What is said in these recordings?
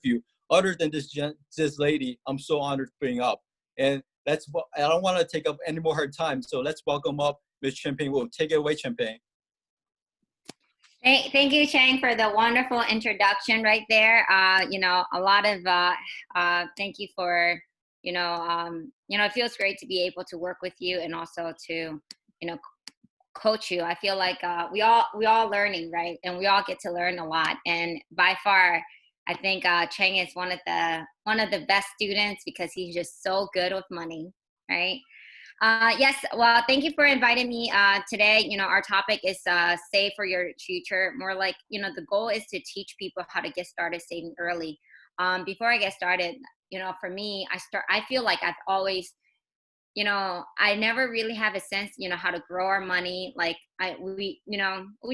you. Other than this lady, I'm so honored to bring up. And that's what I don't want to take up any more hard time. So let's welcome up Miss Champagne. We'll take it away, Champagne. Thank you, Chang, for the wonderful introduction right there. A lot of thank you for, it feels great to be able to work with you and also to, coach you. I feel like we all learning, right? And we all get to learn a lot. And by far, I think Chang is one of the best students because he's just so good with money, right? Yes, well, thank you for inviting me today. Our topic is save for your future. More like, the goal is to teach people how to get started saving early. Before I get started, for me, I feel like I've always, I never really have a sense, how to grow our money. Like we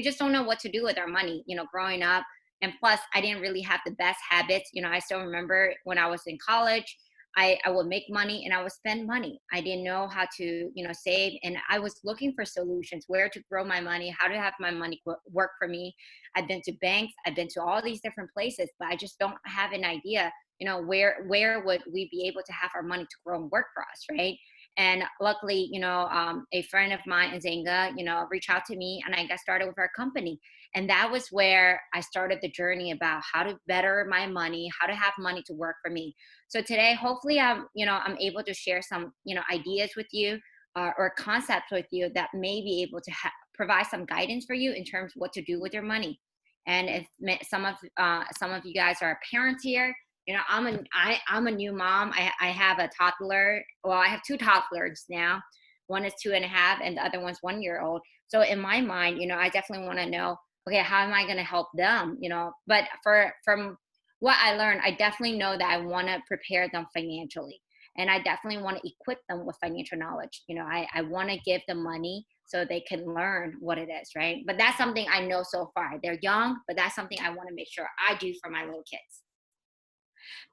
just don't know what to do with our money, growing up. And plus, I didn't really have the best habits. I still remember when I was in college, I would make money and I would spend money. I didn't know how to, save. And I was looking for solutions, where to grow my money, how to have my money work for me. I've been to banks, I've been to all these different places, but I just don't have an idea, where would we be able to have our money to grow and work for us, right? And luckily, a friend of mine in Zynga, reached out to me and I got started with our company. And that was where I started the journey about how to better my money, how to have money to work for me. So today, hopefully I'm able to share some, ideas with you or concepts with you that may be able to provide some guidance for you in terms of what to do with your money. And if some of you guys are parents here, I'm a new mom. I have a toddler. Well, I have two toddlers now. One is 2.5 and the other one's 1 year old. So in my mind, I definitely want to know, okay, how am I going to help them? But from what I learned, I definitely know that I want to prepare them financially. And I definitely want to equip them with financial knowledge. I want to give them money so they can learn what it is, right? But that's something I know so far. They're young, but that's something I want to make sure I do for my little kids.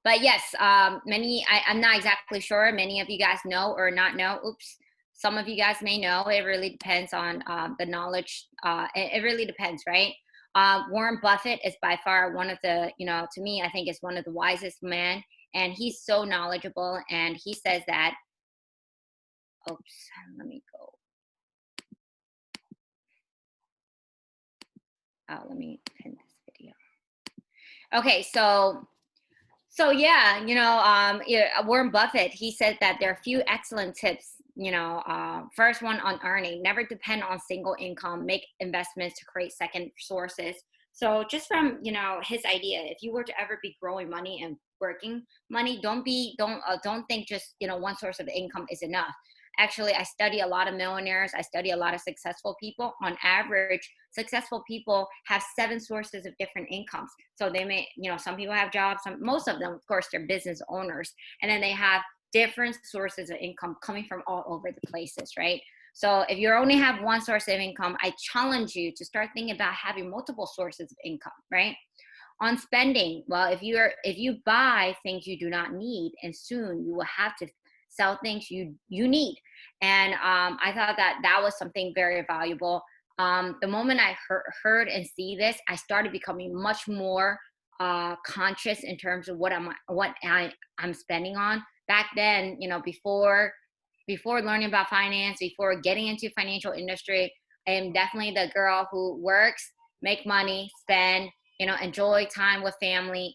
But yes, I'm not exactly sure. Many of you guys know or not know. Oops. Some of you guys may know. It really depends on the knowledge. It really depends, right? Warren Buffett is by far one of the, to me, I think is one of the wisest men. And he's so knowledgeable. And he says that, oops, let me go. Oh, let me pin this video. Okay, so yeah, Warren Buffett, he said that there are a few excellent tips. First one on earning: never depend on single income. Make investments to create second sources. So just from his idea, if you were to ever be growing money and working money, don't think just one source of income is enough. Actually, I study a lot of millionaires. I study a lot of successful people. On average, successful people have 7 sources of different incomes. So they may, some people have jobs. Most of them, of course, they're business owners. And then they have different sources of income coming from all over the places, right? So if you only have one source of income, I challenge you to start thinking about having multiple sources of income, right? On spending, well, if you buy things you do not need, and soon you will have to sell things you need. And I thought that was something very valuable. The moment I heard and see this, I started becoming much more conscious in terms of what I'm spending on. Back then, before learning about finance, before getting into financial industry, I am definitely the girl who works, make money, spend, enjoy time with family.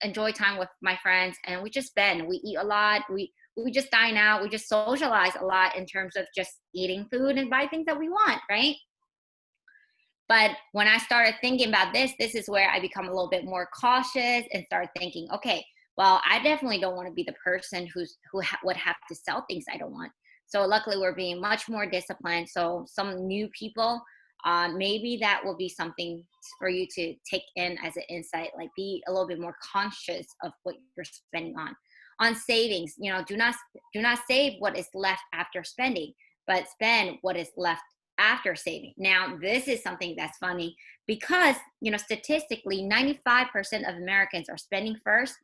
Enjoy time with my friends, and we just spend. We eat a lot. We just dine out. We just socialize a lot in terms of just eating food and buy things that we want, right? But when I started thinking about this is where I become a little bit more cautious and start thinking, okay, well, I definitely don't want to be the person who would have to sell things I don't want. So luckily, we're being much more disciplined. So some new people, maybe that will be something for you to take in as an insight, like be a little bit more conscious of what you're spending on. On savings, do not save what is left after spending, but spend what is left after saving. Now, this is something that's funny because, statistically, 95% of Americans are spending first,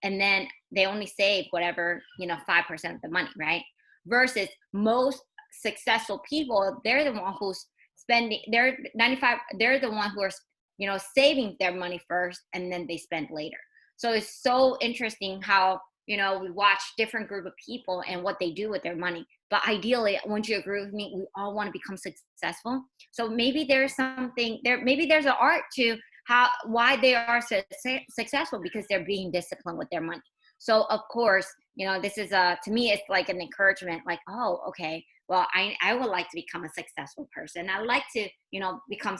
and then they only save whatever, 5% of the money, right? Versus most successful people, they're the one who's spending, they're the one who are, saving their money first, and then they spend later. So it's so interesting how, we watch different group of people and what they do with their money. But ideally, wouldn't you agree with me? We all want to become successful. So maybe there's something there. Maybe there's an art to why they are successful, because they're being disciplined with their money. So of course, this is to me, it's like an encouragement. Like, oh, okay, well, I would like to become a successful person. I like to, become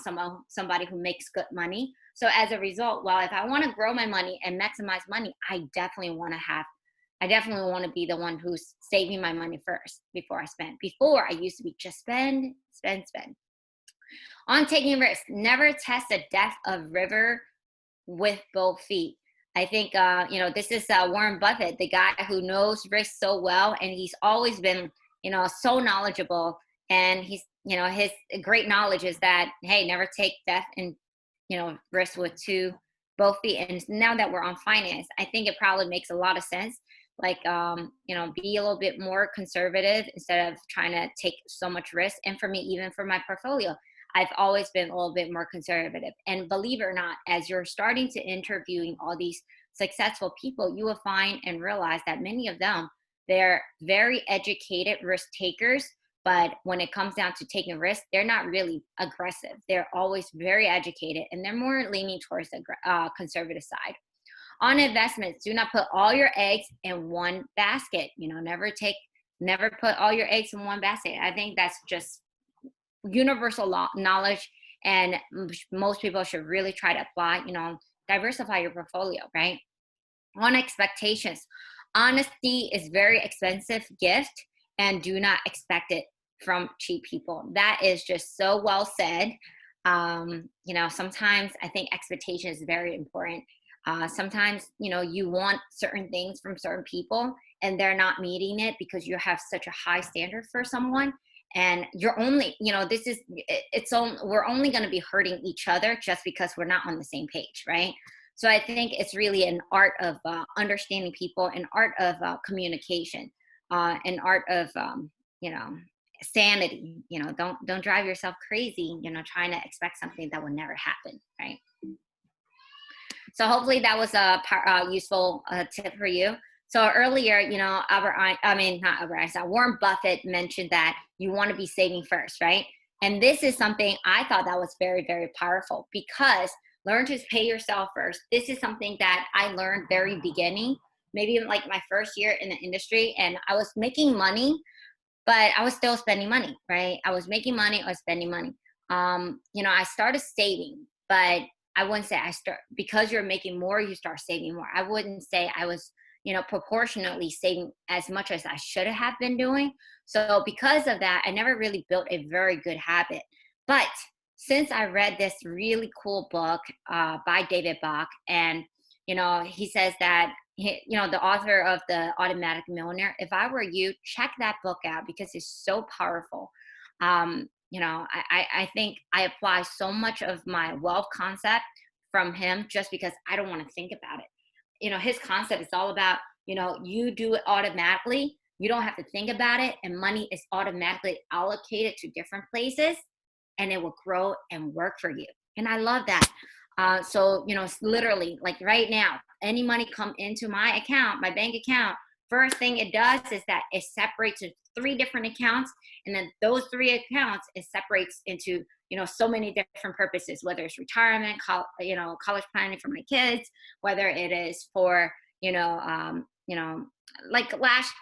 somebody who makes good money. So as a result, well, if I want to grow my money and maximize money, I definitely want to be the one who's saving my money first before I spend. Before, I used to be just spend, spend, spend. On taking risks, never test the depth of river with both feet. I think, this is Warren Buffett, the guy who knows risk so well, and he's always been, so knowledgeable. And he's, his great knowledge is that, hey, never take death and, risk with both feet. And now that we're on finance, I think it probably makes a lot of sense. Like, be a little bit more conservative instead of trying to take so much risk. And for me, even for my portfolio, I've always been a little bit more conservative. And believe it or not, as you're starting to interviewing all these successful people, you will find and realize that many of them, they're very educated risk takers. But when it comes down to taking risks, they're not really aggressive. They're always very educated, and they're more leaning towards the conservative side. On investments, do not put all your eggs in one basket. Never put all your eggs in one basket. I think that's just universal knowledge, and most people should really try to apply. Diversify your portfolio, right? On expectations, honesty is very expensive gift, and do not expect it from cheap people. That is just so well said. Sometimes I think expectation is very important. Sometimes, you want certain things from certain people, and they're not meeting it because you have such a high standard for someone. And you're only, we're only going to be hurting each other just because we're not on the same page, right? So I think it's really an art of understanding people, an art of communication, an art of, sanity. Don't drive yourself crazy, trying to expect something that will never happen, right? So hopefully that was a useful tip for you. So earlier, not Albert Einstein, Warren Buffett mentioned that you want to be saving first, right? And this is something I thought that was very, very powerful, because learn to pay yourself first. This is something that I learned very beginning, maybe like my first year in the industry, and I was making money, but I was still spending money, right? I was making money, I was spending money. I started saving, but I wouldn't say because you're making more, you start saving more. I wouldn't say I was, proportionately saving as much as I should have been doing. So because of that, I never really built a very good habit. But since I read this really cool book by David Bach, and, he says that, the author of The Automatic Millionaire, if I were you, check that book out because it's so powerful. I think I apply so much of my wealth concept from him just because I don't want to think about it. His concept is all about, you do it automatically. You don't have to think about it, and money is automatically allocated to different places, and it will grow and work for you. And I love that. So, literally, like right now, any money come into my account, my bank account, first thing it does is that it separates into 3 different accounts. And then those 3 accounts, it separates into, so many different purposes, whether it's retirement, college planning for my kids, whether it is for, like last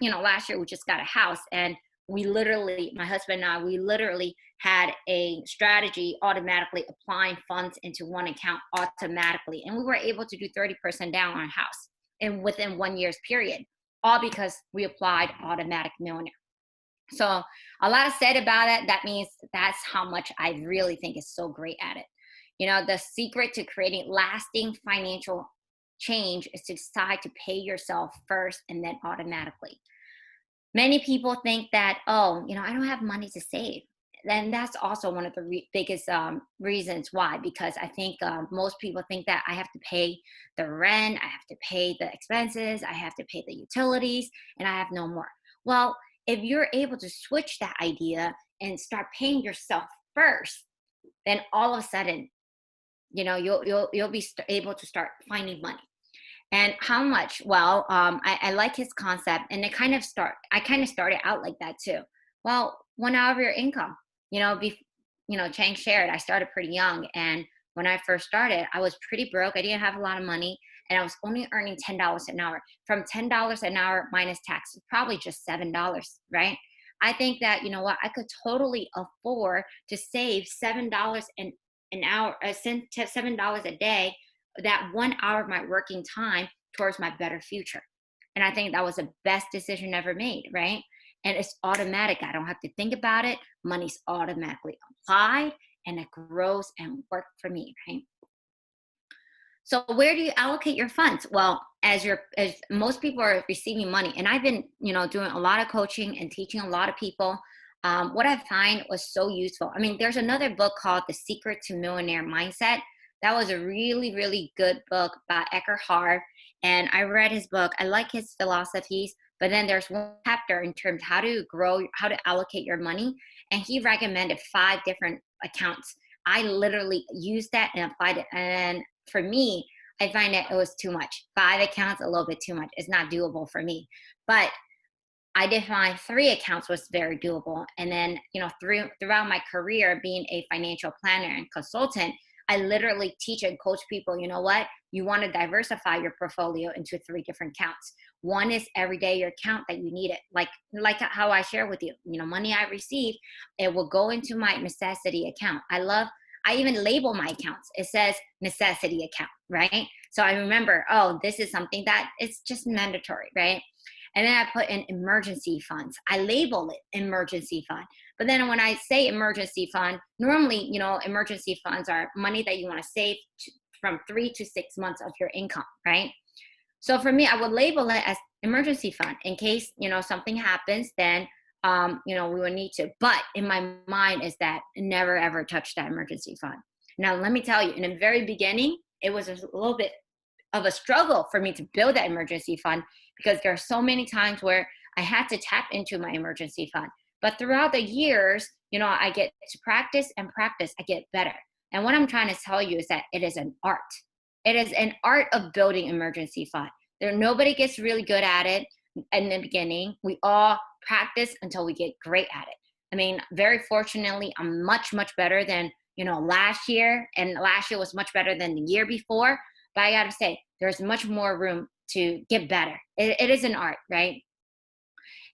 year we just got a house, and my husband and I, we literally had a strategy automatically applying funds into one account automatically. And we were able to do 30% down on a house within 1 year's period, all because we applied Automatic Millionaire. So a lot is said about it. That means that's how much I really think is so great at it. The secret to creating lasting financial change is to decide to pay yourself first and then automatically. Many people think that, I don't have money to save. And that's also one of the biggest reasons why, because I think most people think that I have to pay the rent, I have to pay the expenses, I have to pay the utilities, and I have no more. Well, if you're able to switch that idea and start paying yourself first, then all of a sudden, you'll be able to start finding money. And how much? Well, I like his concept, and I kind of started out like that too. Well, 1 hour of your income, Chang shared, I started pretty young. And when I first started, I was pretty broke. I didn't have a lot of money, and I was only earning $10 an hour. From $10 an hour minus tax, probably just $7, right? I think that, you know what, I could totally afford to save $7 an hour, $7 a day, that 1 hour of my working time towards my better future. And I think that was the best decision ever made, right? And it's automatic. I don't have to think about it. Money's automatically applied, and it grows and works for me, right? So where do you allocate your funds? Well, as most people are receiving money, and I've been, doing a lot of coaching and teaching a lot of people. What I find was so useful. I mean, there's another book called The Secret to Millionaire Mindset. That was a really, really good book by Eckhart Tolle, and I read his book. I like his philosophies, but then there's one chapter in terms of how to grow, how to allocate your money, and he recommended 5 different accounts. I literally used that and applied it, and for me, I find that it was too much. 5 accounts, a little bit too much. It's not doable for me. But I did find 3 accounts was very doable. And then, throughout my career being a financial planner and consultant, I literally teach and coach people, you know what? You want to diversify your portfolio into 3 different accounts. One is everyday your account that you need it. Like how I share with you, money I receive, it will go into my necessity account. I even label my accounts. It says necessity account, right? So I remember, oh, this is something that it's just mandatory, right? And then I put in emergency funds. I label it emergency fund. But then when I say emergency fund, normally, emergency funds are money that you want to save from 3 to 6 months of your income, right? So for me, I would label it as emergency fund in case, something happens, then, we would need to. But in my mind is that never, ever touch that emergency fund. Now, let me tell you, in the very beginning, it was a little bit of a struggle for me to build that emergency fund because there are so many times where I had to tap into my emergency fund. But throughout the years, I get to practice and practice, I get better. And what I'm trying to tell you is that it is an art. It is an art of building emergency fund. Nobody gets really good at it in the beginning. We all practice until we get great at it. I mean, very fortunately, I'm much, much better than, last year. And last year was much better than the year before. But I got to say, there's much more room to get better. It is an art, right?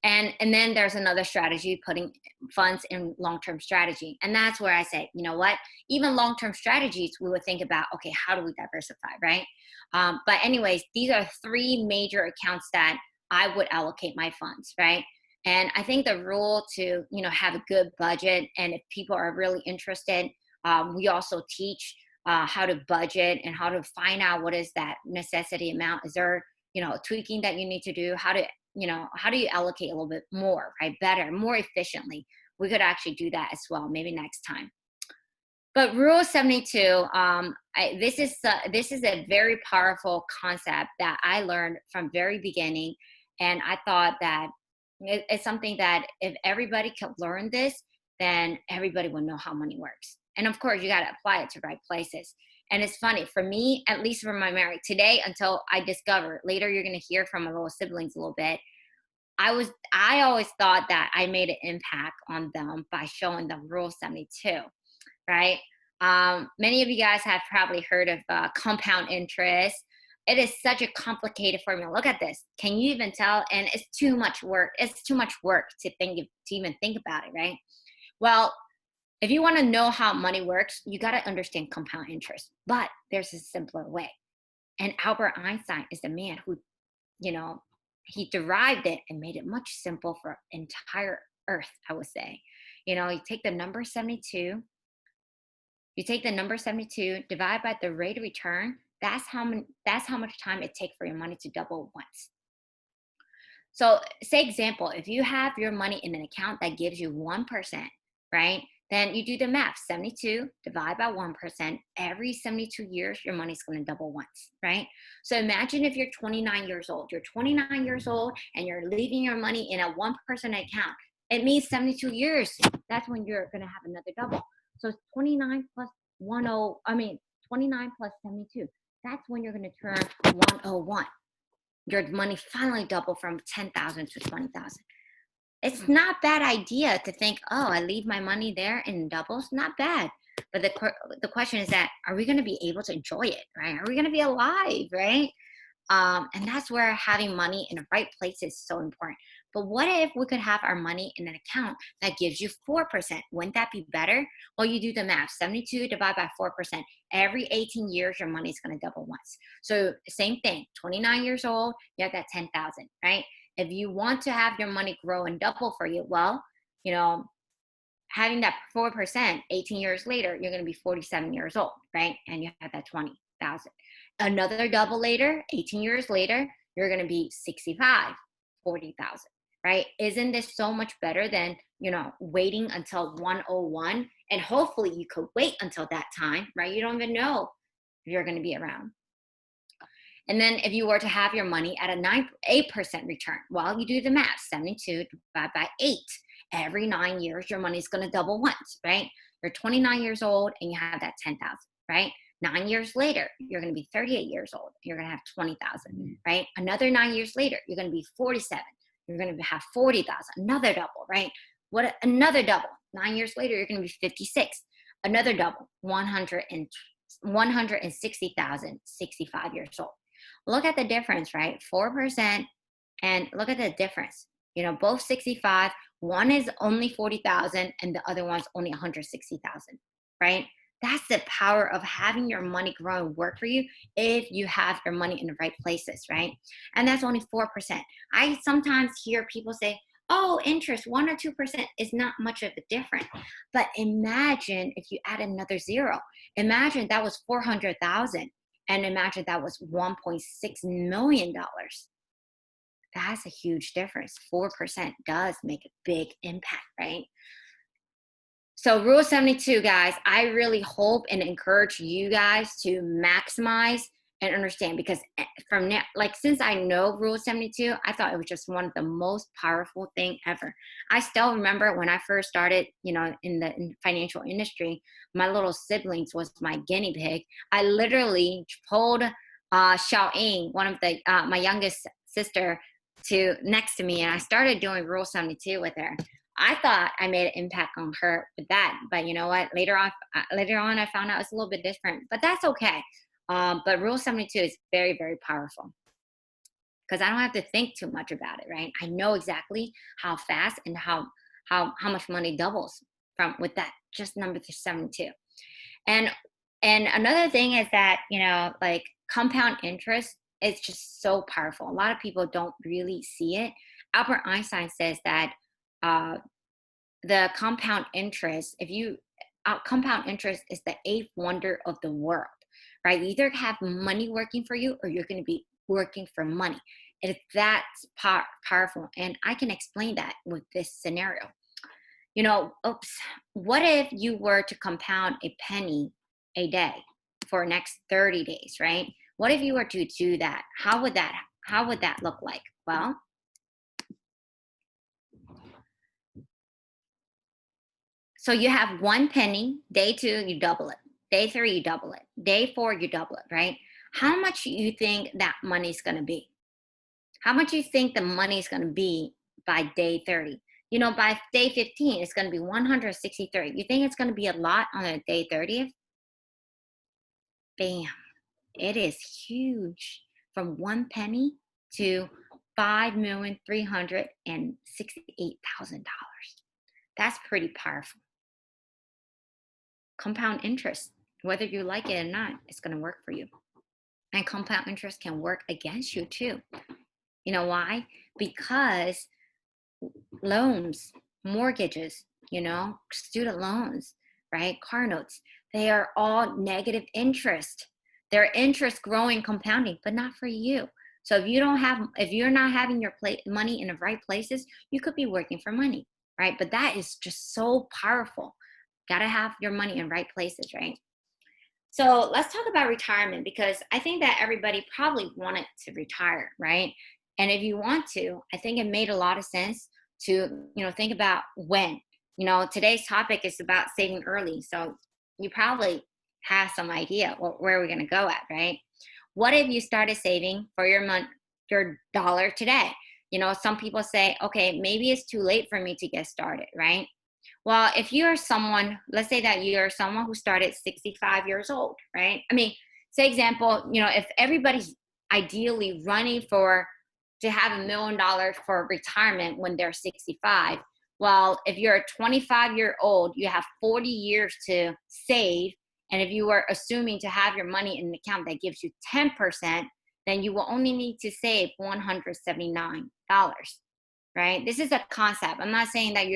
And then there's another strategy, putting funds in long-term strategy. And that's where I say, you know what, even long-term strategies, we would think about, okay, how do we diversify, right? But anyways, these are 3 major accounts that I would allocate my funds, right? And I think the rule to, have a good budget, and if people are really interested, we also teach how to budget and how to find out what is that necessity amount. Is there, tweaking that you need to do? How do you allocate a little bit more, right? Better, more efficiently. We could actually do that as well, maybe next time. But Rule 72, this is a very powerful concept that I learned from very beginning, and I thought that it's something that if everybody could learn this, then everybody will know how money works. And of course, you got to apply it to right places. And it's funny for me, at least for my marriage today, until I discover later, you're going to hear from my little siblings a little bit. I always thought that I made an impact on them by showing them Rule 72, right? Many of you guys have probably heard of compound interest. It is such a complicated formula. Look at this. Can you even tell? And it's too much work. It's too much work to even think about it, right? Well, if you want to know how money works, you got to understand compound interest. But there's a simpler way. And Albert Einstein is the man who, he derived it and made it much simple for entire Earth, I would say. You take the number 72, divide by the rate of return. That's how much time it takes for your money to double once. So say example, if you have your money in an account that gives you 1%, right? Then you do the math, 72 divided by 1%. Every 72 years, your money's going to double once, right? So imagine if you're 29 years old. You're 29 years old and you're leaving your money in a 1% account. It means 72 years. That's when you're going to have another double. So 29 plus 29 plus 72. that's when you're going to turn 101. Your money finally doubled from 10,000 to 20,000. It's not bad idea to think, oh, I leave my money there and it doubles. Not bad. But the question is that, are we going to be able to enjoy it, right? Are we going to be alive, right? And that's where having money in the right place is so important. But what if we could have our money in an account that gives you 4%? Wouldn't that be better? Well, you do the math. 72 divided by 4%. Every 18 years, your money is going to double once. So same thing, 29 years old, you have that 10,000, right? If you want to have your money grow and double for you, well, you know, having that 4%, 18 years later, you're going to be 47 years old, right? And you have that 20,000. Another double later, 18 years later, you're going to be 65, 40,000, right? Isn't this so much better than, you know, waiting until 101? And hopefully you could wait until that time, right? You don't even know if you're going to be around. And then if you were to have your money at a 8% return, well, you do the math, 72 divided by 8. Every 9 years, your money is going to double once, right? You're 29 years old and you have that 10,000, right? 9 years later, you're going to be 38 years old. You're going to have 20,000, right? Another 9 years later, you're going to be 47. You're going to have 40,000. Another double, right? Another double. 9 years later, you're going to be 56. Another double, 160,000, 65 years old. Look at the difference, right? 4%, and look at the difference. You know, both 65. One is only 40,000, and the other one's only 160,000, right? That's the power of having your money grow and work for you if you have your money in the right places, right? And that's only 4%. I sometimes hear people say, oh, interest, 1 or 2% is not much of a difference. But imagine if you add another zero. Imagine that was 400,000, and imagine that was $1.6 million. That's a huge difference. 4% does make a big impact, right? So rule 72, guys, I really hope and encourage you guys to maximize and understand, because from now, like, since I know rule 72, I thought it was just one of the most powerful thing ever. I still remember when I first started, you know, in the financial industry, my little siblings was my guinea pig. I literally pulled Xiao-Ying, one of the my youngest sister, to next to me, and I started doing rule 72 with her. I thought I made an impact on her with that, but you know what? Later on, I found out it's a little bit different, but that's okay. But rule 72 is very, very powerful because I don't have to think too much about it, right? I know exactly how fast and how much money doubles from with that just number 72. And another thing is that, you know, like, compound interest is just so powerful. A lot of people don't really see it. Albert Einstein says that the compound interest, compound interest is the eighth wonder of the world, right? You either have money working for you or you're going to be working for money. That's powerful. And I can explain that with this scenario. You know, what if you were to compound a penny a day for next 30 days, right? What if you were to do that? How would that look like? Well, so you have 1 penny, day 2, you double it. Day 3, you double it. Day 4, you double it, right? How much do you think that money's going to be? How much do you think the money's going to be by day 30? You know, by day 15, it's going to be 163. You think it's going to be a lot on a day 30th? Bam. It is huge. From 1 penny to $5,368,000. That's pretty powerful. Compound interest, whether you like it or not, it's going to work for you. And compound interest can work against you too. You know why? Because loans, mortgages, you know, student loans, right? Car notes, they are all negative interest. Their interest growing, compounding, but not for you. So if you're not having your money in the right places, you could be working for money, right? But that is just so powerful. Got to have your money in right places, right? So let's talk about retirement, because I think that everybody probably wanted to retire, right? And if you want to, I think it made a lot of sense to, you know, think about when. You know, today's topic is about saving early. So you probably have some idea where we're going to go at, right? What if you started saving for your dollar today? Some people say, okay, maybe it's too late for me to get started, right? Well, if you're someone, let's say that you're someone who started 65 years old, right? I mean, say example, if everybody's ideally running to have $1 million for retirement when they're 65, well, if you're a 25-year-old, you have 40 years to save. And if you were assuming to have your money in an account that gives you 10%, then you will only need to save $179, right? This is a concept. I'm not saying that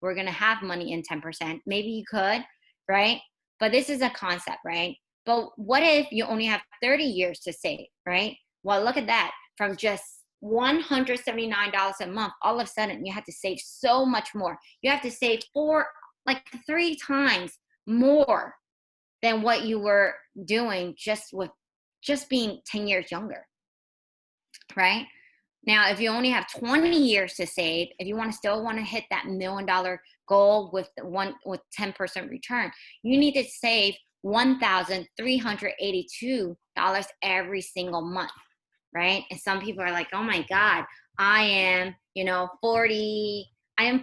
we're going to have money in 10%. Maybe you could, right? But this is a concept, right? But what if you only have 30 years to save, right? Well, look at that. From just $179 a month, all of a sudden you have to save so much more. You have to save 3 times more than what you were doing just being 10 years younger, right? Now, if you only have 20 years to save, if you still want to hit that $1 million goal with 10% return, you need to save $1,382 every single month, right? And some people are like, oh my God, I am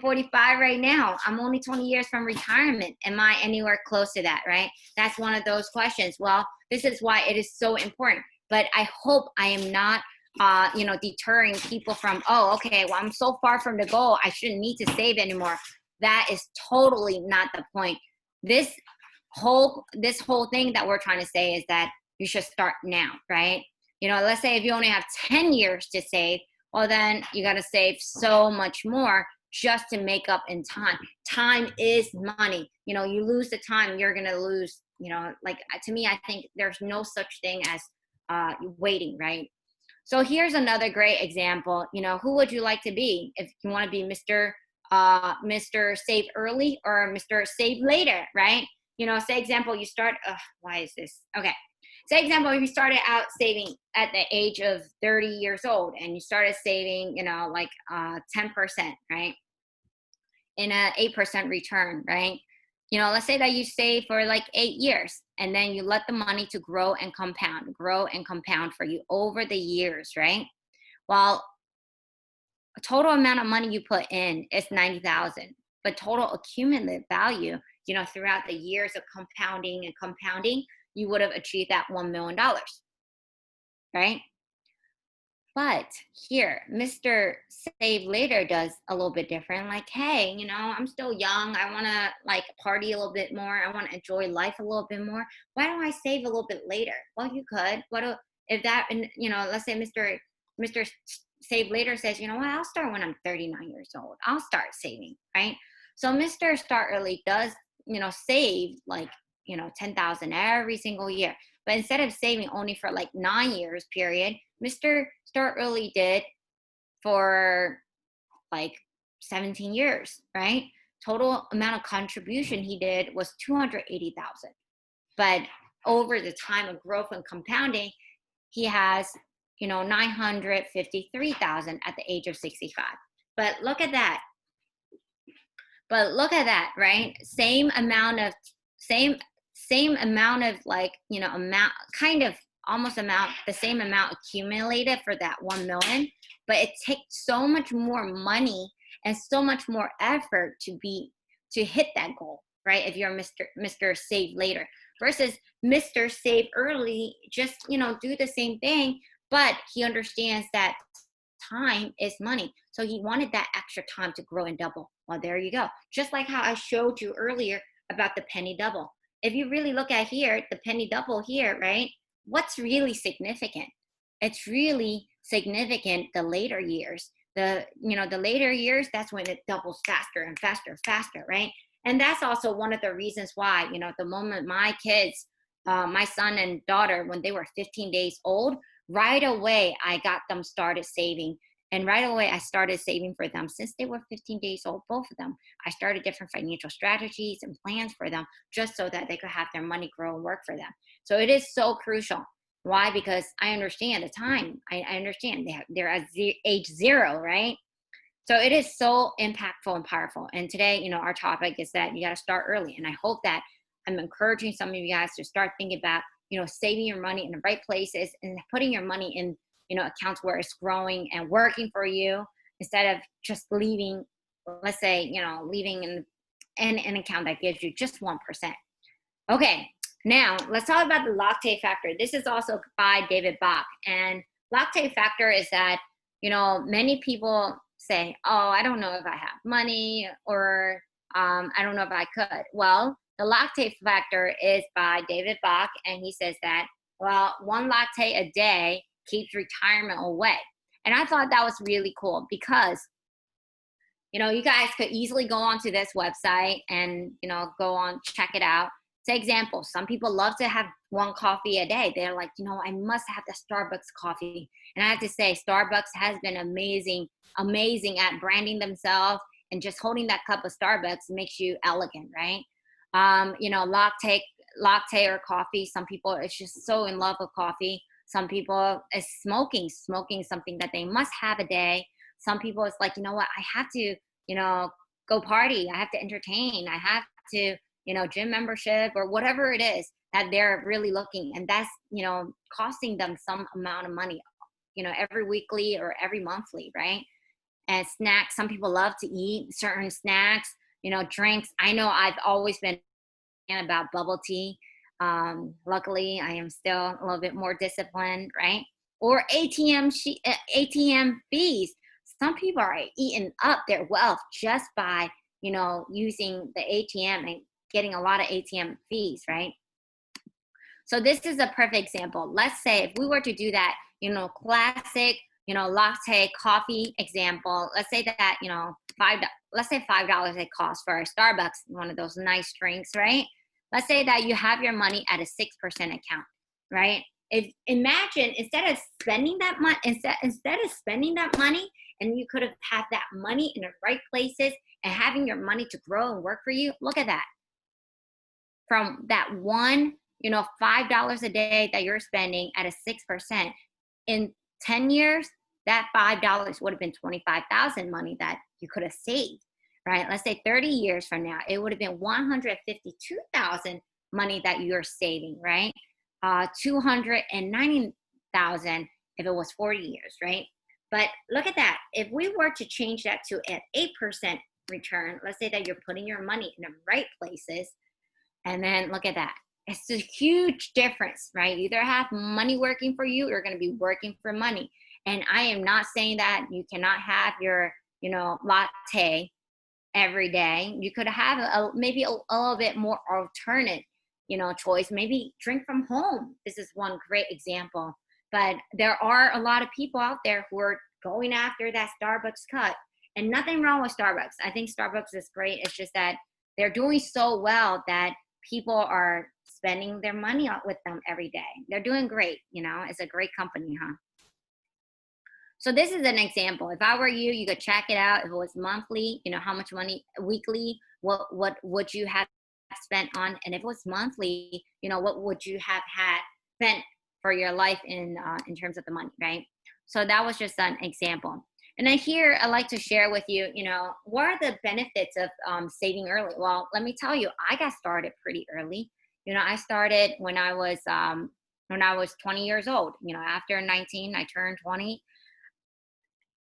45 right now. I'm only 20 years from retirement. Am I anywhere close to that, right? That's one of those questions. Well, this is why it is so important. But I hope I am not deterring people from, oh, okay, well, I'm so far from the goal, I shouldn't need to save anymore. That is totally not the point. This whole thing that we're trying to say is that you should start now, right? Let's say if you only have 10 years to save, well, then you got to save so much more just to make up in time. Time is money. You lose the time, you're going to lose, to me, I think there's no such thing as waiting, right? So here's another great example. Who would you like to be? If you want to be Mr. Save Early or Mr. Save Later, right? Say example, you start, why is this? Okay. Say example, if you started out saving at the age of 30 years old and you started saving, 10%, right? In a 8% return, right? Let's say that you save for 8 years and then you let the money to grow and compound for you over the years, right? Well, a total amount of money you put in is 90,000, but total accumulated value, throughout the years of compounding, you would have achieved that $1 million, right? But here, Mr. Save Later does a little bit different. Like, hey, I'm still young. I want to party a little bit more. I want to enjoy life a little bit more. Why don't I save a little bit later? Well, you could. Let's say Mr. Save Later says, I'll start when I'm 39 years old. I'll start saving, right? So Mr. Start Early does, save 10,000 every single year. But instead of saving only for 9 years period, Mr. Start Early did for 17 years, right? Total amount of contribution he did was 280,000. But over the time of growth and compounding, he has, 953,000 at the age of 65. But look at that, right? Same amount of amount, kind of almost the same amount accumulated for that 1 million, but it takes so much more money and so much more effort to hit that goal, right? If you're Mr. Save Later versus Mr. Save Early, just, do the same thing, but he understands that time is money. So he wanted that extra time to grow and double. Well, there you go. Just like how I showed you earlier about the penny double. If you really look at here, the penny double here, right? What's really significant? It's really significant the later years. The later years, that's when it doubles faster and faster, right? And that's also one of the reasons why, the moment my kids, my son and daughter, when they were 15 days old, right away, I got them started saving. And right away, I started saving for them since they were 15 days old, both of them. I started different financial strategies and plans for them just so that they could have their money grow and work for them. So it is so crucial. Why? Because I understand the time. I understand they're at age 0, right? So it is so impactful and powerful. And today, our topic is that you got to start early. And I hope that I'm encouraging some of you guys to start thinking about saving your money in the right places and putting your money in, accounts where it's growing and working for you, instead of just leaving, let's say, leaving in an account that gives you just 1%. Okay, now let's talk about the Latte Factor. This is also by David Bach. And Latte Factor is that, many people say, oh, I don't know if I have money, or I don't know if I could. Well, the Latte Factor is by David Bach, and he says that, well, one latte a day keeps retirement away. And I thought that was really cool because, you guys could easily go onto this website and, go on, check it out. Say example, some people love to have one coffee a day. They're like, I must have the Starbucks coffee. And I have to say, Starbucks has been amazing at branding themselves, and just holding that cup of Starbucks makes you elegant, right? Latte or coffee. Some people is just so in love with coffee. Some people is smoking something that they must have a day. Some people it's like, what, I have to, go party. I have to entertain. I have to, gym membership or whatever it is that they're really looking. And that's, costing them some amount of money, every weekly or every monthly, right? And snacks, some people love to eat certain snacks, drinks. I know I've always been about bubble tea. Luckily, I am still a little bit more disciplined, right? Or ATM fees. Some people are eating up their wealth just by, using the ATM and getting a lot of ATM fees, right? So this is a perfect example. Let's say if we were to do that, classic, latte coffee example. Let's say that, let's say $5 it costs for a Starbucks, one of those nice drinks, right? Let's say that you have your money at a 6% account, right? Imagine instead of spending that money, and you could have had that money in the right places and having your money to grow and work for you. Look at that. From that one, $5 a day that you're spending at a 6%, in 10 years, that $5 would have been 25,000 money that you could have saved, right? Let's say 30 years from now, it would have been 152,000 money that you're saving, right? 290,000 if it was 40 years, right? But look at that. If we were to change that to an 8% return, let's say that you're putting your money in the right places, and then look at that. It's a huge difference, right? You either have money working for you, or you're going to be working for money. And I am not saying that you cannot have your, latte every day. You could have maybe a little bit more alternate, choice. Maybe drink from home. This is one great example. But there are a lot of people out there who are going after that Starbucks cut. And nothing wrong with Starbucks. I think Starbucks is great. It's just that they're doing so well that people are spending their money out with them every day. They're doing great. It's a great company, huh? So this is an example. If I were you, you could check it out. If it was monthly, how much money weekly, what would you have spent on? And if it was monthly, what would you have had spent for your life in terms of the money, right? So that was just an example. And then here, I'd like to share with you, what are the benefits of saving early? Well, let me tell you, I got started pretty early. I started when I was 20 years old. After 19, I turned 20.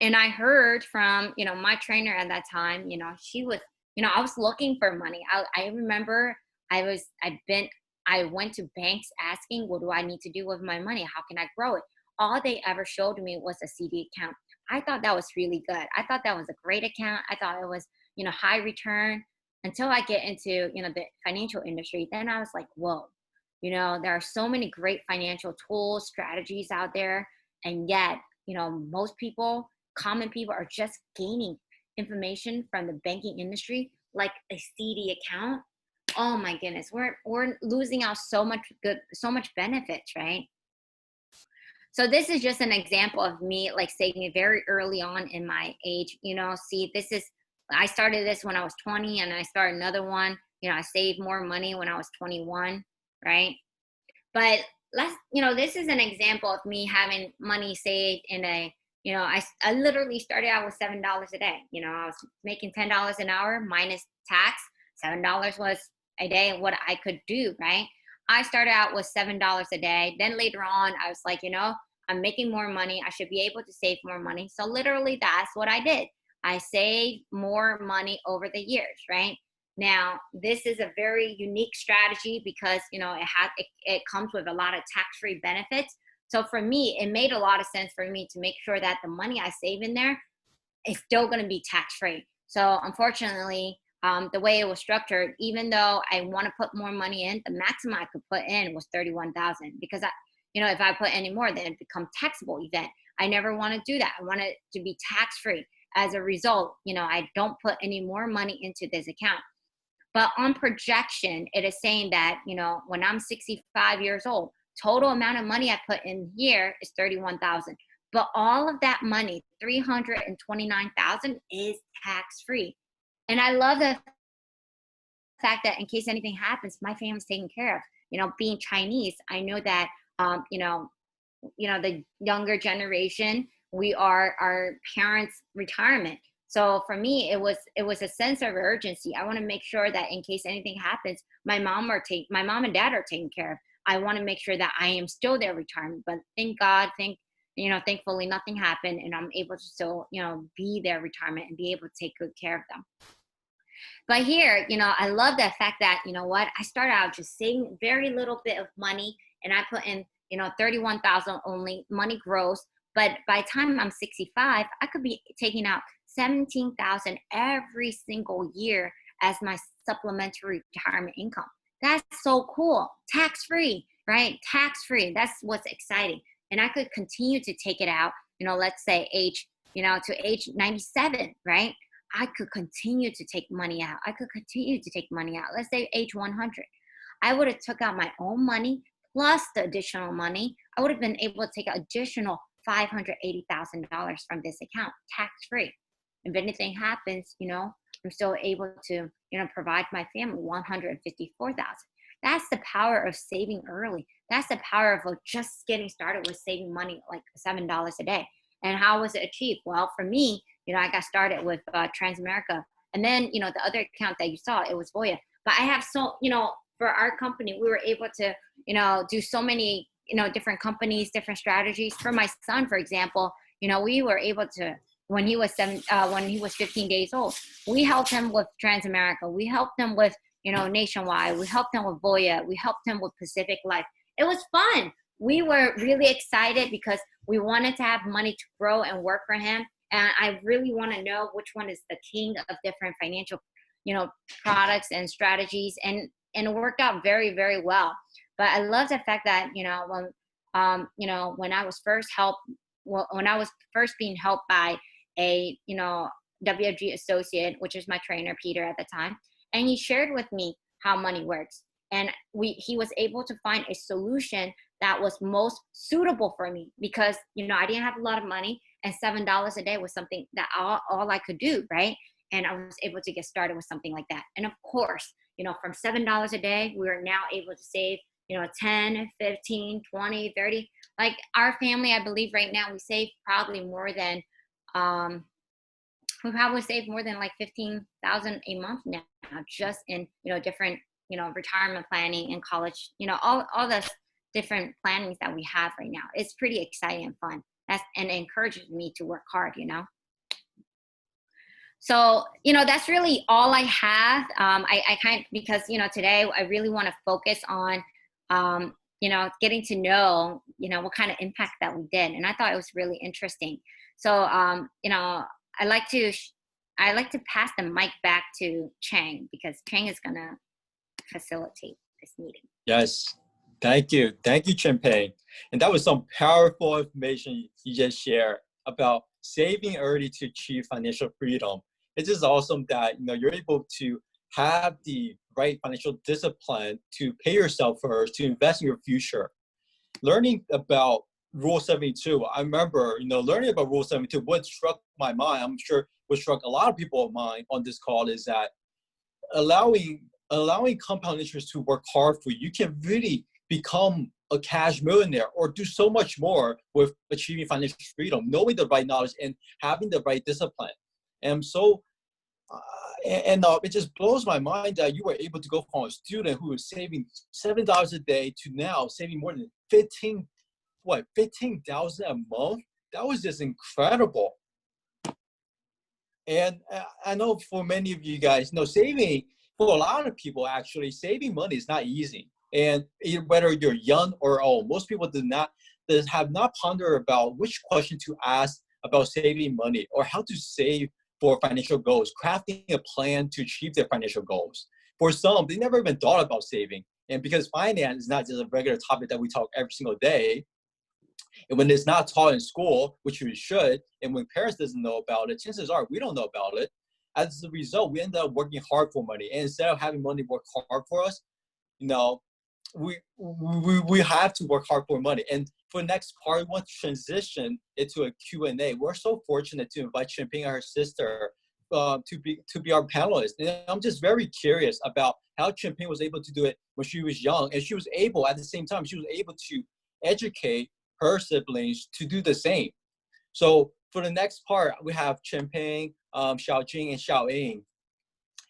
And I heard from, my trainer at that time, she was, I was looking for money. I remember I went to banks asking, what do I need to do with my money? How can I grow it? All they ever showed me was a CD account. I thought that was really good. I thought that was a great account. I thought it was, high return, until I get into, the financial industry. Then I was like, whoa, there are so many great financial tools, strategies out there. And yet, most people, common people, are just gaining information from the banking industry, like a CD account. Oh my goodness, we're losing out so much benefits, right? So this is just an example of me like saving very early on in my age. See, I started this when I was 20, and I started another one. I saved more money when I was 21, right? But this is an example of me having money saved in a, I literally started out with $7 a day. I was making $10 an hour minus tax. $7 was a day what I could do, right? I started out with $7 a day. Then later on, I was like, I'm making more money. I should be able to save more money. So literally that's what I did. I saved more money over the years, right? Now, this is a very unique strategy because, it comes with a lot of tax-free benefits. So for me, it made a lot of sense for me to make sure that the money I save in there is still going to be tax-free. So unfortunately, the way it was structured, even though I want to put more money in, the maximum I could put in was 31,000 because if I put any more, then it becomes taxable event. I never want to do that. I want it to be tax-free. As a result, I don't put any more money into this account. But on projection, it is saying that, when I'm 65 years old, total amount of money I put in here is 31,000. But all of that money, 329,000, is tax-free. And I love the fact that in case anything happens, my family's taken care of. Being Chinese, I know that, the younger generation, we are our parents' retirement. So for me, it was a sense of urgency. I want to make sure that in case anything happens, my mom and dad are taken care of. I want to make sure that I am still their retirement. But thank God, thankfully nothing happened, and I'm able to still, be their retirement and be able to take good care of them. But here, I love the fact that, I started out just saving very little bit of money, and I put in, 31,000 only money gross. But by the time I'm 65, I could be taking out 17,000 every single year as my supplementary retirement income. That's so cool. Tax-free, right? Tax-free. That's what's exciting. And I could continue to take it out, let's say to age 97, right? I could continue to take money out. Let's say age 100. I would have took out my own money plus the additional money. I would have been able to take an additional $580,000 from this account, tax-free. If anything happens, I'm still able to, provide my family $154,000. That's the power of saving early. That's the power of just getting started with saving money, like $7 a day. And how was it achieved? Well, for me, I got started with Transamerica. And then, the other account that you saw, it was Voya. But I have for our company, we were able to, do so many, different companies, different strategies. For my son, for example, we were able to, when he was 15 days old, we helped him with Transamerica. We helped him with, Nationwide. We helped him with Voya. We helped him with Pacific Life. It was fun. We were really excited because we wanted to have money to grow and work for him. And I really want to know which one is the king of different financial, products and strategies. And it worked out very, very well. But I love the fact that, when I was first being helped by a, WFG associate, which is my trainer, Peter, at the time, and he shared with me how money works. And he was able to find a solution that was most suitable for me because, I didn't have a lot of money, and $7 a day was something that all I could do, right? And I was able to get started with something like that. And of course, from $7 a day, we are now able to save, 10, 15, 20, 30. Like our family, I believe right now we save probably more than, like 15,000 a month now, just in, different, retirement planning and college, all the different plannings that we have right now. It's pretty exciting and fun. And it encourages me to work hard, So, that's really all I have. Because, today I really want to focus on, getting to know, what kind of impact that we did. And I thought it was really interesting. So, I like to pass the mic back to Chang because Chang is going to facilitate this meeting. Yes. Thank you. Thank you, Champagne. And that was some powerful information you just shared about saving early to achieve financial freedom. It's just awesome that you're able to have the right financial discipline to pay yourself first, to invest in your future. Learning about Rule 72, I remember learning about Rule 72. What struck my mind, I'm sure what struck a lot of people of mine on this call, is that allowing compound interest to work hard for you, you can really become a cash millionaire or do so much more with achieving financial freedom, knowing the right knowledge and having the right discipline. And I'm so it just blows my mind that you were able to go from a student who was saving $7 a day to now saving more than 15,000 a month. That was just incredible. And I know for many of you guys, saving, for a lot of people, actually, saving money is not easy. And whether you're young or old, most people have not pondered about which question to ask about saving money or how to save for financial goals, crafting a plan to achieve their financial goals. For some, they never even thought about saving. And because finance is not just a regular topic that we talk every single day, and when it's not taught in school, which we should, and when parents doesn't know about it, chances are we don't know about it. As a result, we end up working hard for money. And instead of having money work hard for us, we have to work hard for money. And for the next part, we want to transition into a Q&A. We're so fortunate to invite Champagne and her sister to be our panelist. And I'm just very curious about how Champagne was able to do it when she was young. And she was able, at the same time, she was able to educate her siblings to do the same. So for the next part, we have Champagne, Xiaojing, and Xiaoying.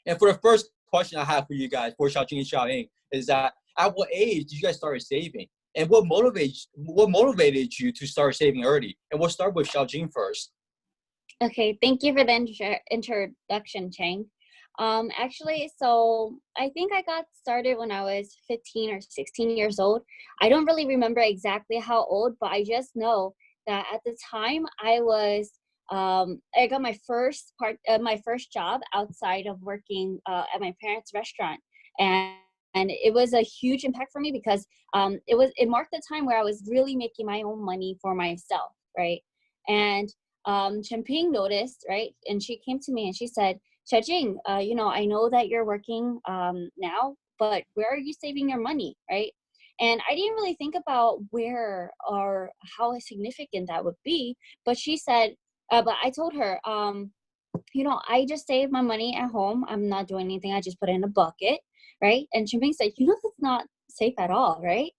And for the first question I have for you guys, for Xiaojing and Xiaoying, is that at what age did you guys start saving? And what motivated you to start saving early? And we'll start with Xiaojing first. Okay, thank you for the introduction, Chang. Actually, so I think I got started when I was 15 or 16 years old. I don't really remember exactly how old, but I just know that at the time I got my first job outside of working at my parents' restaurant, and it was a huge impact for me because it marked the time where I was really making my own money for myself, right? And Champagne noticed, right? And she came to me and she said, Xiaojing, I know that you're working now, but where are you saving your money, right? And I didn't really think about where or how significant that would be. But she said, but I told her, I just save my money at home. I'm not doing anything. I just put it in a bucket, right? And Champagne said, that's not safe at all, right?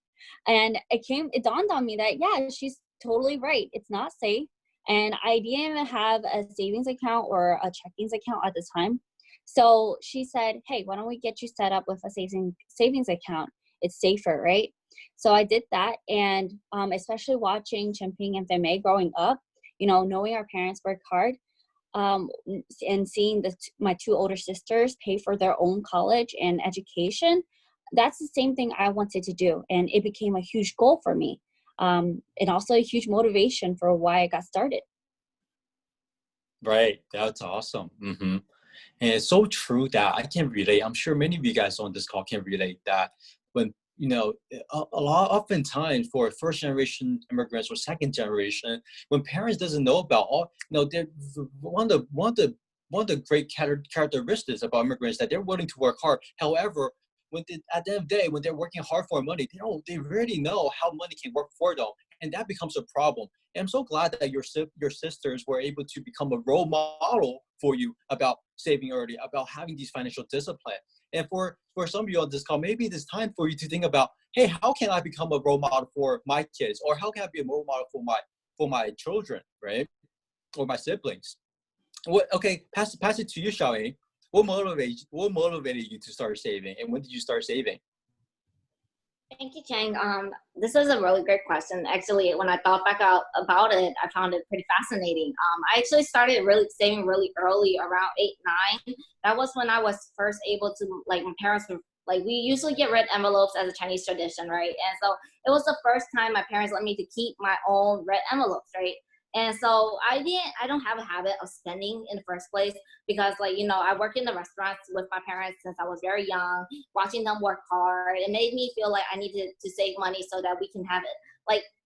And it dawned on me that, yeah, she's totally right. It's not safe. And I didn't even have a savings account or a checkings account at the time. So she said, hey, why don't we get you set up with a savings account? It's safer, right? So I did that. And especially watching Champagne and Fei growing up, knowing our parents worked hard, and seeing my two older sisters pay for their own college and education, that's the same thing I wanted to do. And it became a huge goal for me. And also a huge motivation for why I got started. Right. That's awesome. Mm-hmm. And it's so true that I can relate. I'm sure many of you guys on this call can relate that when, oftentimes for first generation immigrants or second generation, when parents doesn't know about they're one of the great characteristics about immigrants that they're willing to work hard. However, at the end of the day, when they're working hard for money, they really know how money can work for them, and that becomes a problem. And I'm so glad that your sisters were able to become a role model for you about saving early, about having these financial discipline. And for some of you on this call, maybe it's time for you to think about, hey, how can I become a role model for my kids, or how can I be a role model for my children, right, or my siblings? Okay, pass it to you, Xiaoying. What motivated you to start saving, and when did you start saving? Thank you, Chang. This is a really great question. Actually, when I thought back out about it, I found it pretty fascinating. I actually started saving really early, around 8, 9. That was when I was first able to, my parents were, we usually get red envelopes as a Chinese tradition, right? And so it was the first time my parents let me to keep my own red envelopes, right? And so I don't have a habit of spending in the first place because I work in the restaurants with my parents since I was very young, watching them work hard. It made me feel like I needed to save money so that we can have it.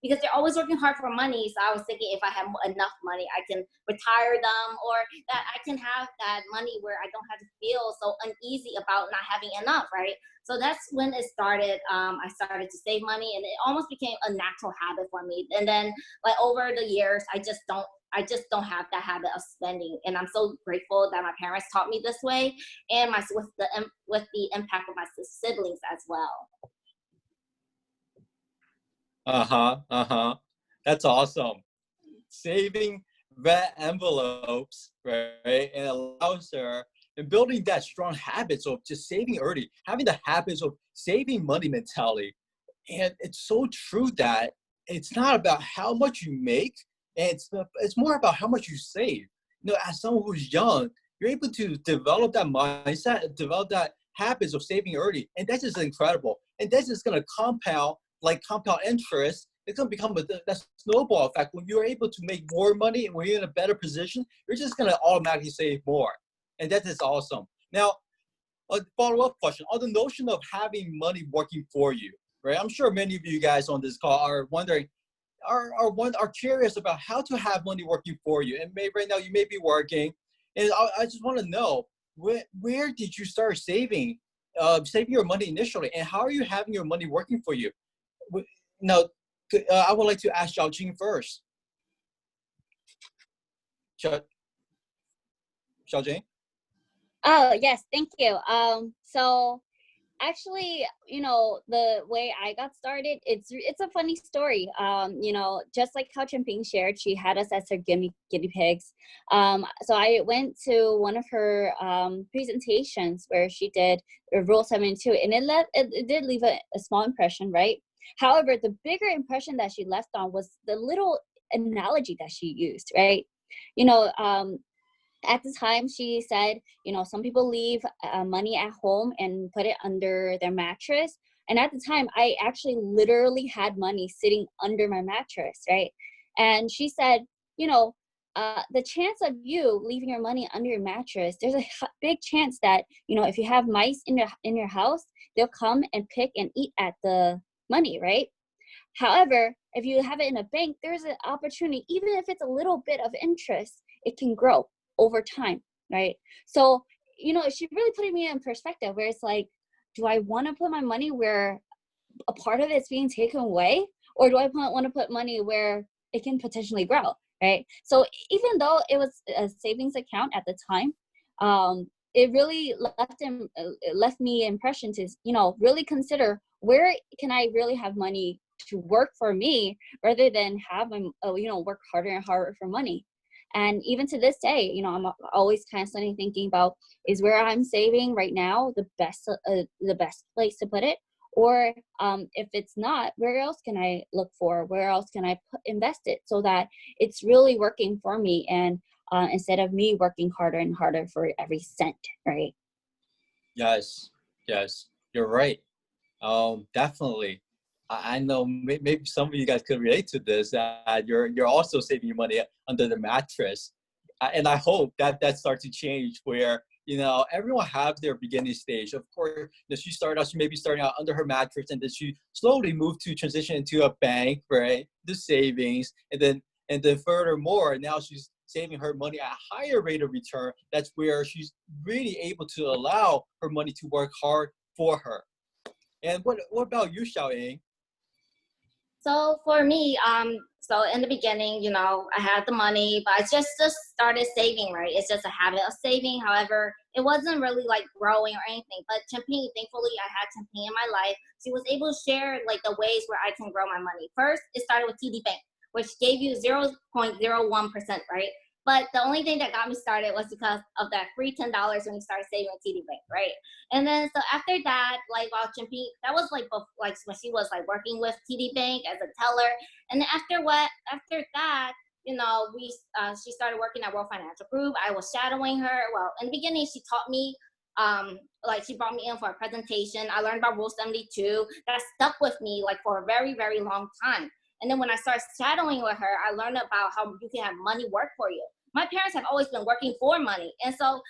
Because they're always working hard for money. So I was thinking if I have enough money, I can retire them, or that I can have that money where I don't have to feel so uneasy about not having enough, right? So that's when it started. I started to save money, and it almost became a natural habit for me. And then over the years, I just don't have that habit of spending. And I'm so grateful that my parents taught me this way, and with the impact of my siblings as well. That's awesome. Saving red envelopes, right? And allows her and building that strong habits of just saving early, having the habits of saving money mentality. And it's so true that it's not about how much you make, and it's more about how much you save. As someone who's young, you're able to develop that mindset, develop that habits of saving early, and that's just incredible. And that's just gonna compound, like compound interest. It's gonna become that snowball effect. When you're able to make more money and when you're in a better position, you're just gonna automatically save more, and that is awesome. Now, a follow-up question on the notion of having money working for you, right? I'm sure many of you guys on this call are wondering, are curious about how to have money working for you. And maybe right now you may be working, and I just want to know where did you start saving your money initially, and how are you having your money working for you? Now, I would like to ask Xiaojing first. Xiaojing? Oh, yes, thank you. So actually, the way I got started, it's a funny story. Just like how Chimping shared, she had us as her guinea pigs. So I went to one of her presentations where she did Rule 72, and it did leave a small impression, right? However, the bigger impression that she left on was the little analogy that she used, right? At the time, she said, some people leave money at home and put it under their mattress. And at the time, I actually literally had money sitting under my mattress, right? And she said, the chance of you leaving your money under your mattress, there's a big chance that, if you have mice in your house, they'll come and pick and eat at the money, right? However, if you have it in a bank, there's an opportunity, even if it's a little bit of interest, it can grow over time, right? So, she really put me in perspective where it's like, do I want to put my money where a part of it's being taken away, or do I want to put money where it can potentially grow, right? So even though it was a savings account at the time, it really left me impression to, really consider where can I really have money to work for me rather than have my, work harder and harder for money. And even to this day, I'm always constantly thinking about, is where I'm saving right now the best place to put it? Or if it's not, where else can I look for? Where else can I invest it so that it's really working for me, and instead of me working harder and harder for every cent, right? Yes, you're right. Definitely. I know maybe some of you guys could relate to this, that you're also saving your money under the mattress. And I hope that starts to change where, everyone have their beginning stage. Of course, she may be starting out under her mattress, and then she slowly moved to transition into a bank, right? The savings, and then furthermore, now she's saving her money at a higher rate of return. That's where she's really able to allow her money to work hard for her. And what about you, Xiaoying? So for me, so in the beginning, I had the money, but I just started saving, right? It's just a habit of saving. However, it wasn't really like growing or anything. But Chimping, thankfully, I had Chimping in my life. She was able to share like the ways where I can grow my money. First, it started with TD Bank, which gave you 0.01%, right? But the only thing that got me started was because of that free $10 when you started saving with TD Bank, right? And then so after that, like while Chimping, that was like when she was like working with TD Bank as a teller. And then after that, she started working at World Financial Group. I was shadowing her. Well, in the beginning, she taught me, she brought me in for a presentation. I learned about Rule 72. That stuck with me like for a very, very long time. And then when I started shadowing with her, I learned about how you can have money work for you. My parents have always been working for money. And so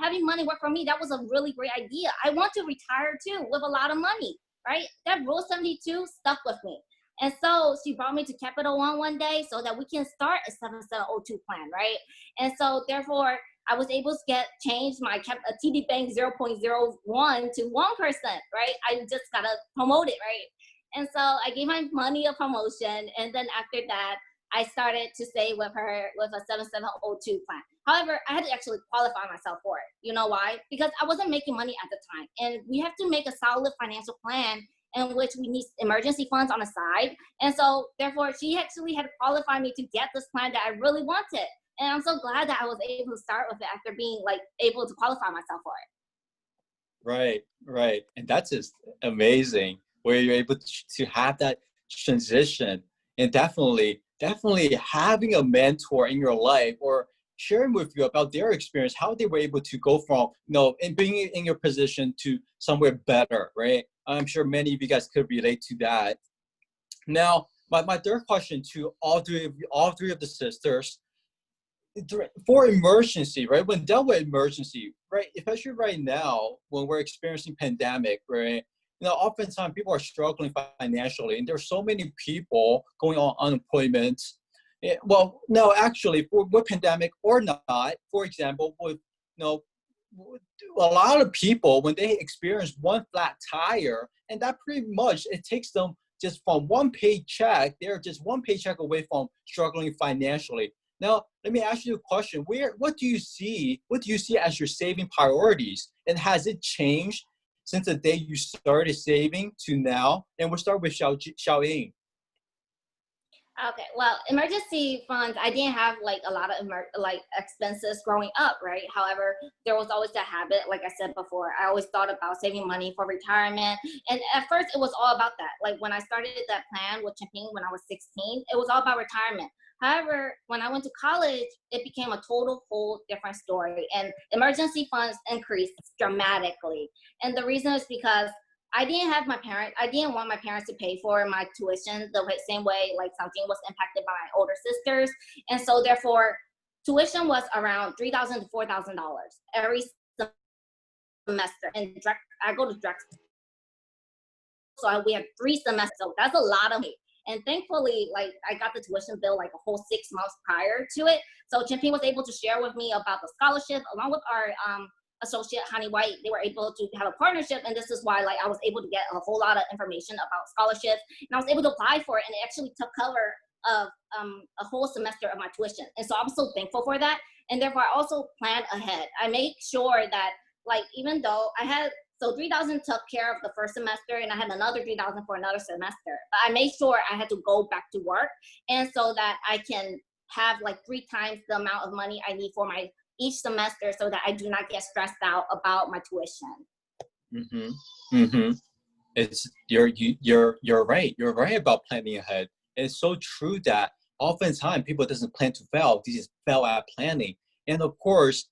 having money work for me, that was a really great idea. I want to retire too with a lot of money, right? That Rule 72 stuck with me. And so she brought me to Capital One day so that we can start a 7702 plan, right? And so therefore, I was able to change my TD Bank 0.01 to 1%, right? I just got to promote it, right? And so I gave my money a promotion. And then after that, I started to save with her with a 7702 plan. However, I had to actually qualify myself for it. You know why? Because I wasn't making money at the time. And we have to make a solid financial plan in which we need emergency funds on the side. And so therefore, she actually had to qualify me to get this plan that I really wanted. And I'm so glad that I was able to start with it after being like able to qualify myself for it. Right, right. And that's just amazing where you're able to have that transition, and definitely having a mentor in your life or sharing with you about their experience, how they were able to go from, and being in your position to somewhere better, right? I'm sure many of you guys could relate to that. Now, my third question to all three of the sisters, for emergency, right? When dealt with emergency, right? Especially right now when we're experiencing pandemic, right? Oftentimes people are struggling financially, and there's so many people going on unemployment. Well, no, actually, with pandemic or not, for example, with a lot of people when they experience one flat tire, and that pretty much it takes them just from one paycheck. They're just one paycheck away from struggling financially. Now, let me ask you a question. What do you see as your saving priorities? And has it changed since the day you started saving to now? And we'll start with Xiaoying. Okay, well, emergency funds, I didn't have like a lot of expenses growing up, right? However, there was always that habit, like I said before, I always thought about saving money for retirement. And at first it was all about that. Like when I started that plan with Chimping when I was 16, it was all about retirement. However, when I went to college, it became a whole different story, and emergency funds increased dramatically. And the reason is because I didn't want my parents to pay for my tuition the same way like Saojin was impacted by my older sisters. And so therefore, tuition was around $3,000 to $4,000 every semester. And I go to Drexel. So we have 3 semesters, so that's a lot of money. And thankfully, like I got the tuition bill like a whole 6 months prior to it. So Chimping was able to share with me about the scholarship along with our associate Honey White. They were able to have a partnership, and this is why like I was able to get a whole lot of information about scholarships, and I was able to apply for it, and it actually took cover of a whole semester of my tuition. And so I'm so thankful for that. And therefore I also planned ahead. I made sure that like even though I had $3,000 took care of the first semester, and I had another $3,000 for another semester. But I made sure I had to go back to work, and so that I can have like 3 times the amount of money I need for my each semester, so that I do not get stressed out about my tuition. It's you're right. You're right about planning ahead. It's so true that oftentimes people doesn't plan to fail. They just fail at planning. And of course,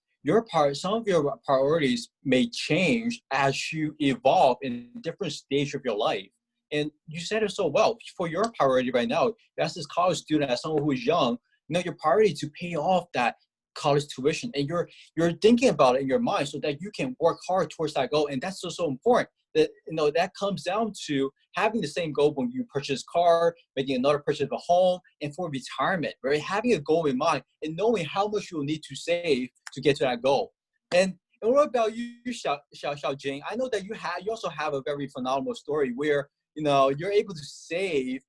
some of your priorities may change as you evolve in different stage of your life. And you said it so well. For your priority right now, as this college student, as someone who is young, your priority to pay off that college tuition, and you're thinking about it in your mind so that you can work hard towards that goal. And that's so important. That that comes down to having the same goal when you purchase a car, making another purchase of a home, and for retirement, right? Having a goal in mind and knowing how much you'll need to save to get to that goal. And what about you, Xiaojing? I know that you also have a very phenomenal story where you're able to save,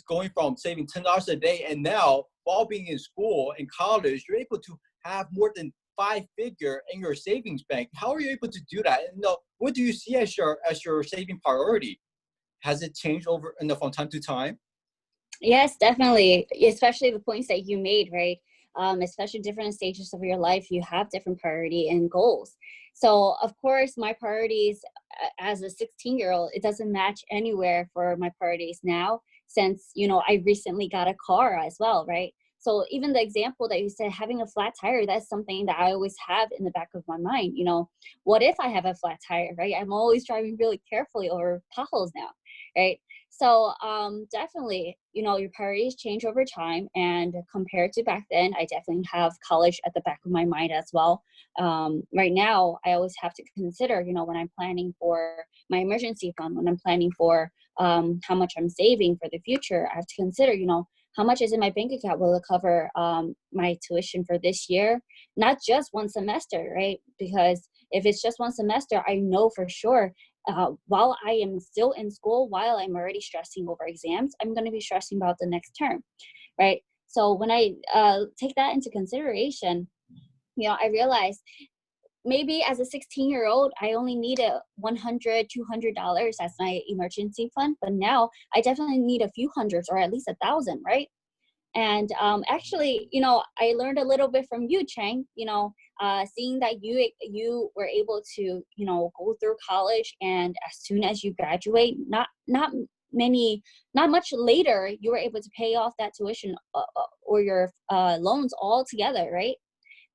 going from saving $10 a day, and now while being in school in college, you're able to have more than 5-figure in your savings bank. How are you able to do that? And what do you see as your saving priority? Has it changed over from time to time? Yes, definitely. Especially the points that you made, right? Especially different stages of your life, you have different priority and goals. So of course, my priorities as a 16-year-old, it doesn't match anywhere for my priorities now, since, I recently got a car as well, right? So even the example that you said, having a flat tire, that's something that I always have in the back of my mind. What if I have a flat tire, right? I'm always driving really carefully over potholes now, right? So definitely, your priorities change over time, and compared to back then, I definitely have college at the back of my mind as well. Right now, I always have to consider, when I'm planning for my emergency fund, when I'm planning for how much I'm saving for the future, I have to consider, how much is in my bank account? Will it cover my tuition for this year? Not just one semester, right? Because if it's just one semester, I know for sure while I am still in school, while I'm already stressing over exams, I'm going to be stressing about the next term, right? So when I take that into consideration, I realized maybe as a 16-year-old, I only needed $100, $200 as my emergency fund. But now I definitely need a few hundreds or at least 1,000, right? And actually, you know, I learned a little bit from you, Chang, you know, seeing that you were able to, you know, go through college, and as soon as you graduate, not much later, you were able to pay off that tuition or your loans all together, right?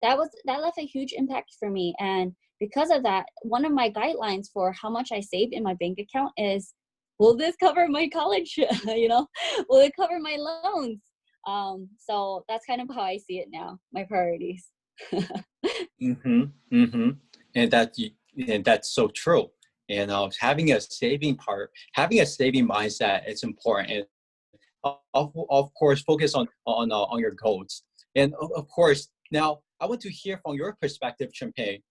That left a huge impact for me. And because of that, one of my guidelines for how much I save in my bank account is, will this cover my college? You know, will it cover my loans? So that's kind of how I see it now, my priorities. Mm-hmm. Mm-hmm. And that's so true. And having a saving mindset is important. And of course, focus on your goals. And of course, now I want to hear from your perspective, Champagne.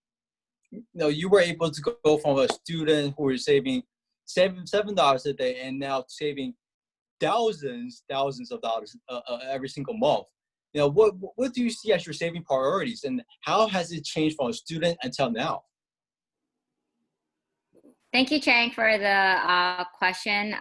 You know, you were able to go from a student who was saving $7 a day, and now saving thousands of dollars every single month. You know, what do you see as your saving priorities, and how has it changed from a student until now? Thank you, Chang, for the question.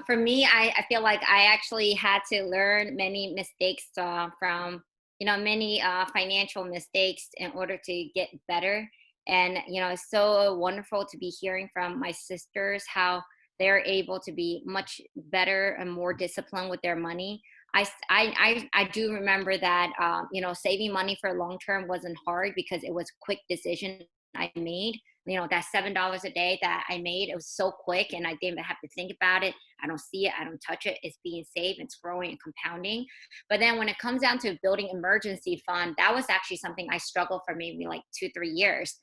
For me, I feel like I actually had to learn many mistakes from, you know, many financial mistakes in order to get better. And, you know, it's so wonderful to be hearing from my sisters how they're able to be much better and more disciplined with their money. I do remember that, you know, saving money for long term wasn't hard because it was a quick decision I made. You know, that $7 a day that I made, it was so quick, and I didn't have to think about it. I don't see it, I don't touch it. It's being saved, it's growing and compounding. But then when it comes down to building emergency fund, that was actually something I struggled for maybe like 2-3 years.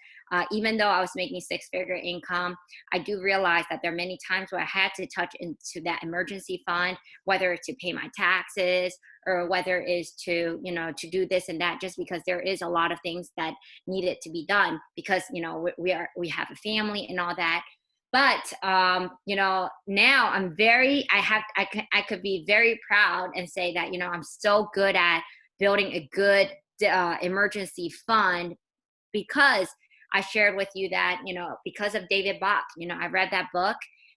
Even though I was making 6-figure income, I do realize that there are many times where I had to touch into that emergency fund, whether to pay my taxes or whether it is to, you know, to do this and that, just because there is a lot of things that needed to be done because, you know, we have a family and all that. But you know, now I could be very proud and say that, you know, I'm so good at building a good emergency fund, because I shared with you that, you know, because of David Bach, you know, I read that book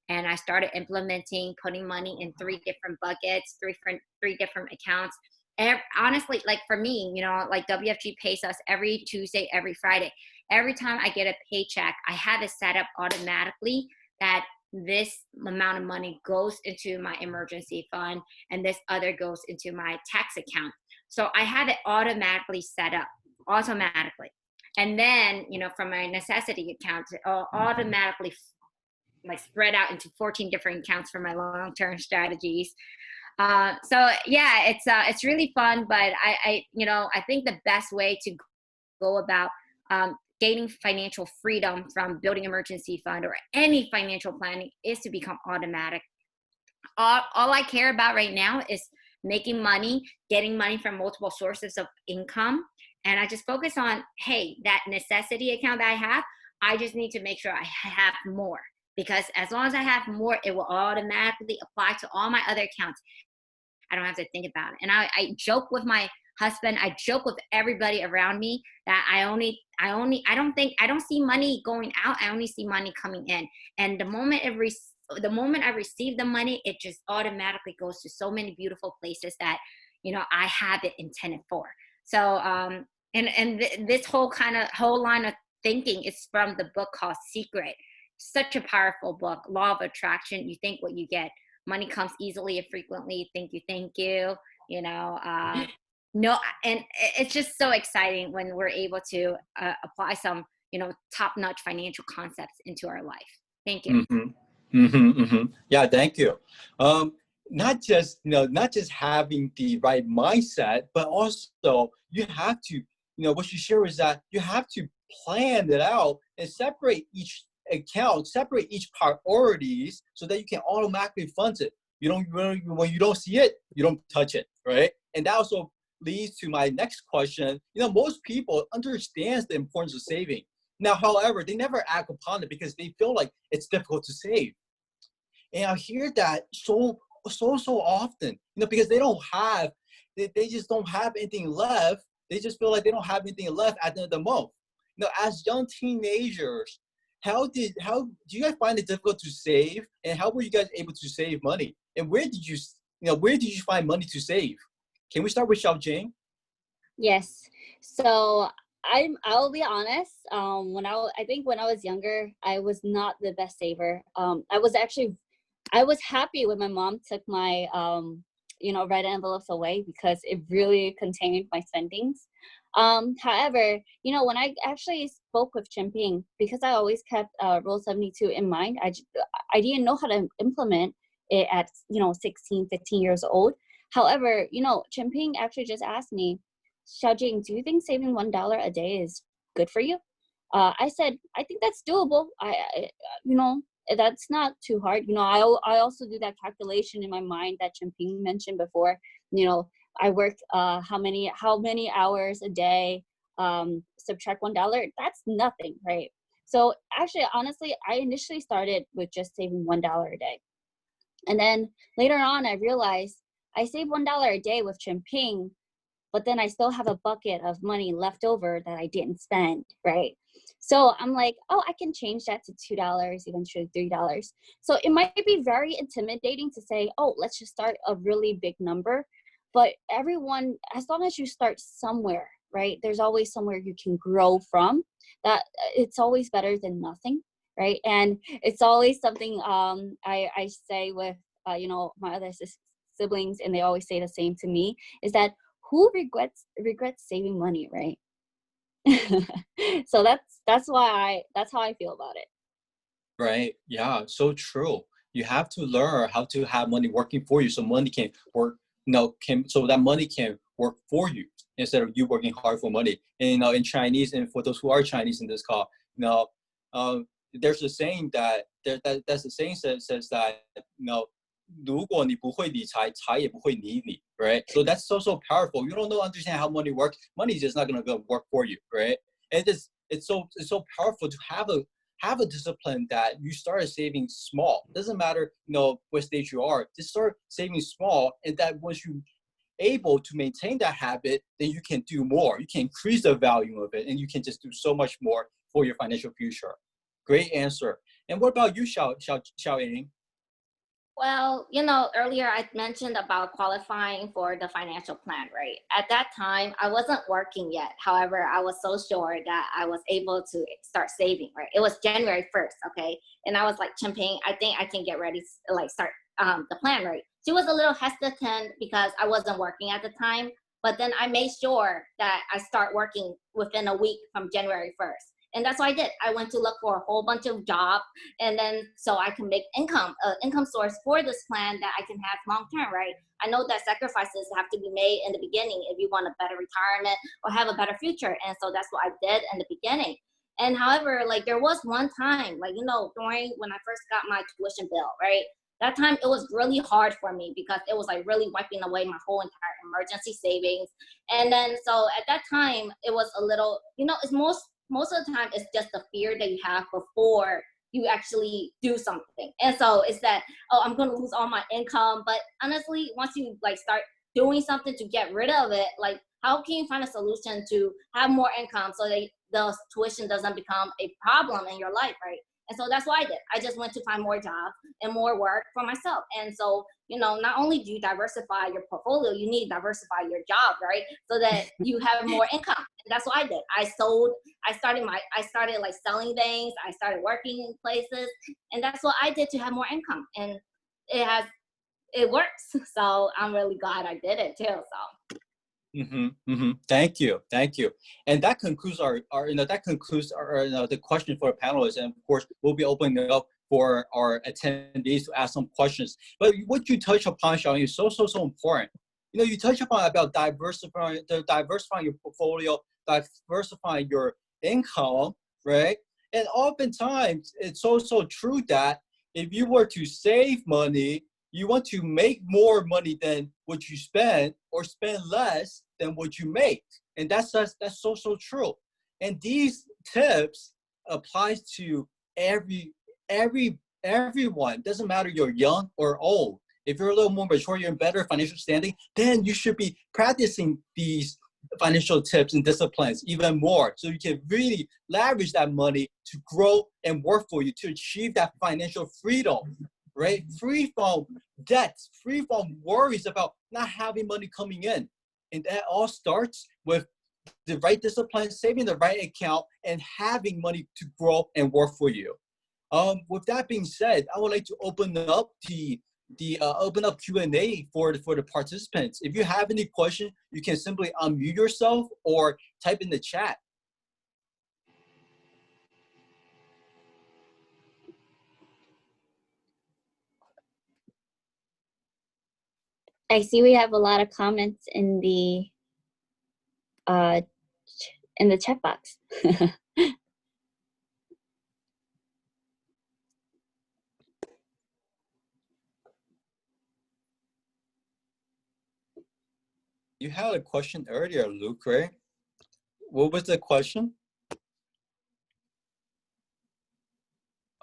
and I started implementing putting money in 3 different buckets, three different accounts. And honestly, like for me, you know, like WFG pays us every Tuesday, every Friday. Every time I get a paycheck, I have it set up automatically that this amount of money goes into my emergency fund and this other goes into my tax account. So I have it automatically set up, automatically. And then, you know, from my necessity accounts, it automatically like spread out into 14 different accounts for my long-term strategies. So yeah, it's really fun, but I you know, I think the best way to go about gaining financial freedom from building emergency fund or any financial planning is to become automatic. All I care about right now is making money, getting money from multiple sources of income. And I just focus on, hey, that necessity account that I have, I just need to make sure I have more. Because as long as I have more, it will automatically apply to all my other accounts. I don't have to think about it. And I joke with my husband, I joke with everybody around me that I don't see money going out. I only see money coming in. And the moment I receive the money, it just automatically goes to so many beautiful places that, you know, I have it intended for. So, this whole line of thinking is from the book called Secret. Such a powerful book, Law of Attraction. You think what you get. Money comes easily and frequently. Thank you. You know, no, and it's just so exciting when we're able to apply some, you know, top-notch financial concepts into our life. Thank you. Mm-hmm. Mm-hmm, mm-hmm. Yeah, thank you. Not just having the right mindset, but also you have to, you know, what you share is that you have to plan it out and separate each account, separate each priorities so that you can automatically fund it. When you don't see it, you don't touch it, right? And that also leads to my next question. You know, most people understand the importance of saving. Now, however, they never act upon it because they feel like it's difficult to save. And I hear that so often, you know, because they just don't have anything left. They just feel like they don't have anything left at the end of the month. You know, as young teenagers, how do you guys find it difficult to save, and how were you guys able to save money, and where did you where did you find money to save? Can we start with Xiao Jing? Yes. So I'll be honest. I think when I was younger, I was not the best saver. I was happy when my mom took my red envelopes away because it really contained my spendings. However, when I actually spoke with Chimping, because I always kept Rule 72 in mind, I didn't know how to implement it at 16, 15 years old. However, Chimping actually just asked me, Xiaojing, do you think saving $1 a day is good for you? I said, I think that's doable. That's not too hard. I also do that calculation in my mind that Chimping mentioned before. I work how many hours a day, subtract $1. That's nothing, right? So actually, honestly, I initially started with just saving $1 a day. And then later on, I realized I save $1 a day with Chimping, but then I still have a bucket of money left over that I didn't spend, right? So I'm like, oh, I can change that to $2, eventually $3. So it might be very intimidating to say, oh, let's just start a really big number. But everyone, as long as you start somewhere, right? There's always somewhere you can grow from. That it's always better than nothing, right? And it's always something I say with my other siblings, and they always say the same to me, is that who regrets saving money, right? So that's how I feel about it. Right. Yeah. So true. You have to learn how to have money working for you, so money can work. So that money can work for you instead of you working hard for money. And in Chinese, and for those who are Chinese in this call, there's a saying that's the saying says that 如果你不会理财，财也不会理你, right? So that's so powerful. You don't understand how money works. Money is just not gonna go work for you, right? And it's so powerful to have a discipline that you started saving small. Doesn't matter, what stage you are. Just start saving small, and that once you able to maintain that habit, then you can do more. You can increase the value of it, and you can just do so much more for your financial future. Great answer. And what about you, Xiaoying? Well, earlier I mentioned about qualifying for the financial plan, right? At that time, I wasn't working yet. However, I was so sure that I was able to start saving, right? It was January 1st, okay? And I was like, Chimping, I think I can get ready to start the plan, right? She was a little hesitant because I wasn't working at the time, but then I made sure that I start working within a week from January 1st. And that's what I did. I went to look for a whole bunch of jobs, and then so I can make income source for this plan that I can have long term, right? I know that sacrifices have to be made in the beginning if you want a better retirement or have a better future. And so that's what I did in the beginning. And however, there was one time, during when I first got my tuition bill, right? That time it was really hard for me because it was really wiping away my whole entire emergency savings. And then so at that time it was a little, it's most of the time it's just the fear that you have before you actually do something. And so it's that, oh, I'm going to lose all my income. But honestly, once you start doing something to get rid of it, how can you find a solution to have more income so that the tuition doesn't become a problem in your life, right? And so that's what I did. I just went to find more jobs and more work for myself. And so, not only do you diversify your portfolio, you need to diversify your job, right? So that you have more income. And that's what I did. I started selling things. I started working in places. And that's what I did to have more income. And it works. So I'm really glad I did it too. So. Thank you. And that concludes our the question for the panelists. And of course, we'll be opening it up for our attendees to ask some questions. But what you touch upon, Xiaoying, is so important. You touch upon about diversifying your portfolio, diversifying your income, right? And oftentimes, it's also true that if you were to save money, you want to make more money than what you spend, or spend less than what you make. And that's so true. And these tips applies to everyone. Doesn't matter you're young or old. If you're a little more mature, you're in better financial standing, then you should be practicing these financial tips and disciplines even more, so you can really leverage that money to grow and work for you to achieve that financial freedom, right? Free from debts, free from worries about not having money coming in. And that all starts with the right discipline, saving the right account, and having money to grow and work for you. With that being said, I would like to open up open up Q&A for the participants. If you have any questions, you can simply unmute yourself or type in the chat. I see we have a lot of comments in the chat box. You had a question earlier, Luke, right? What was the question?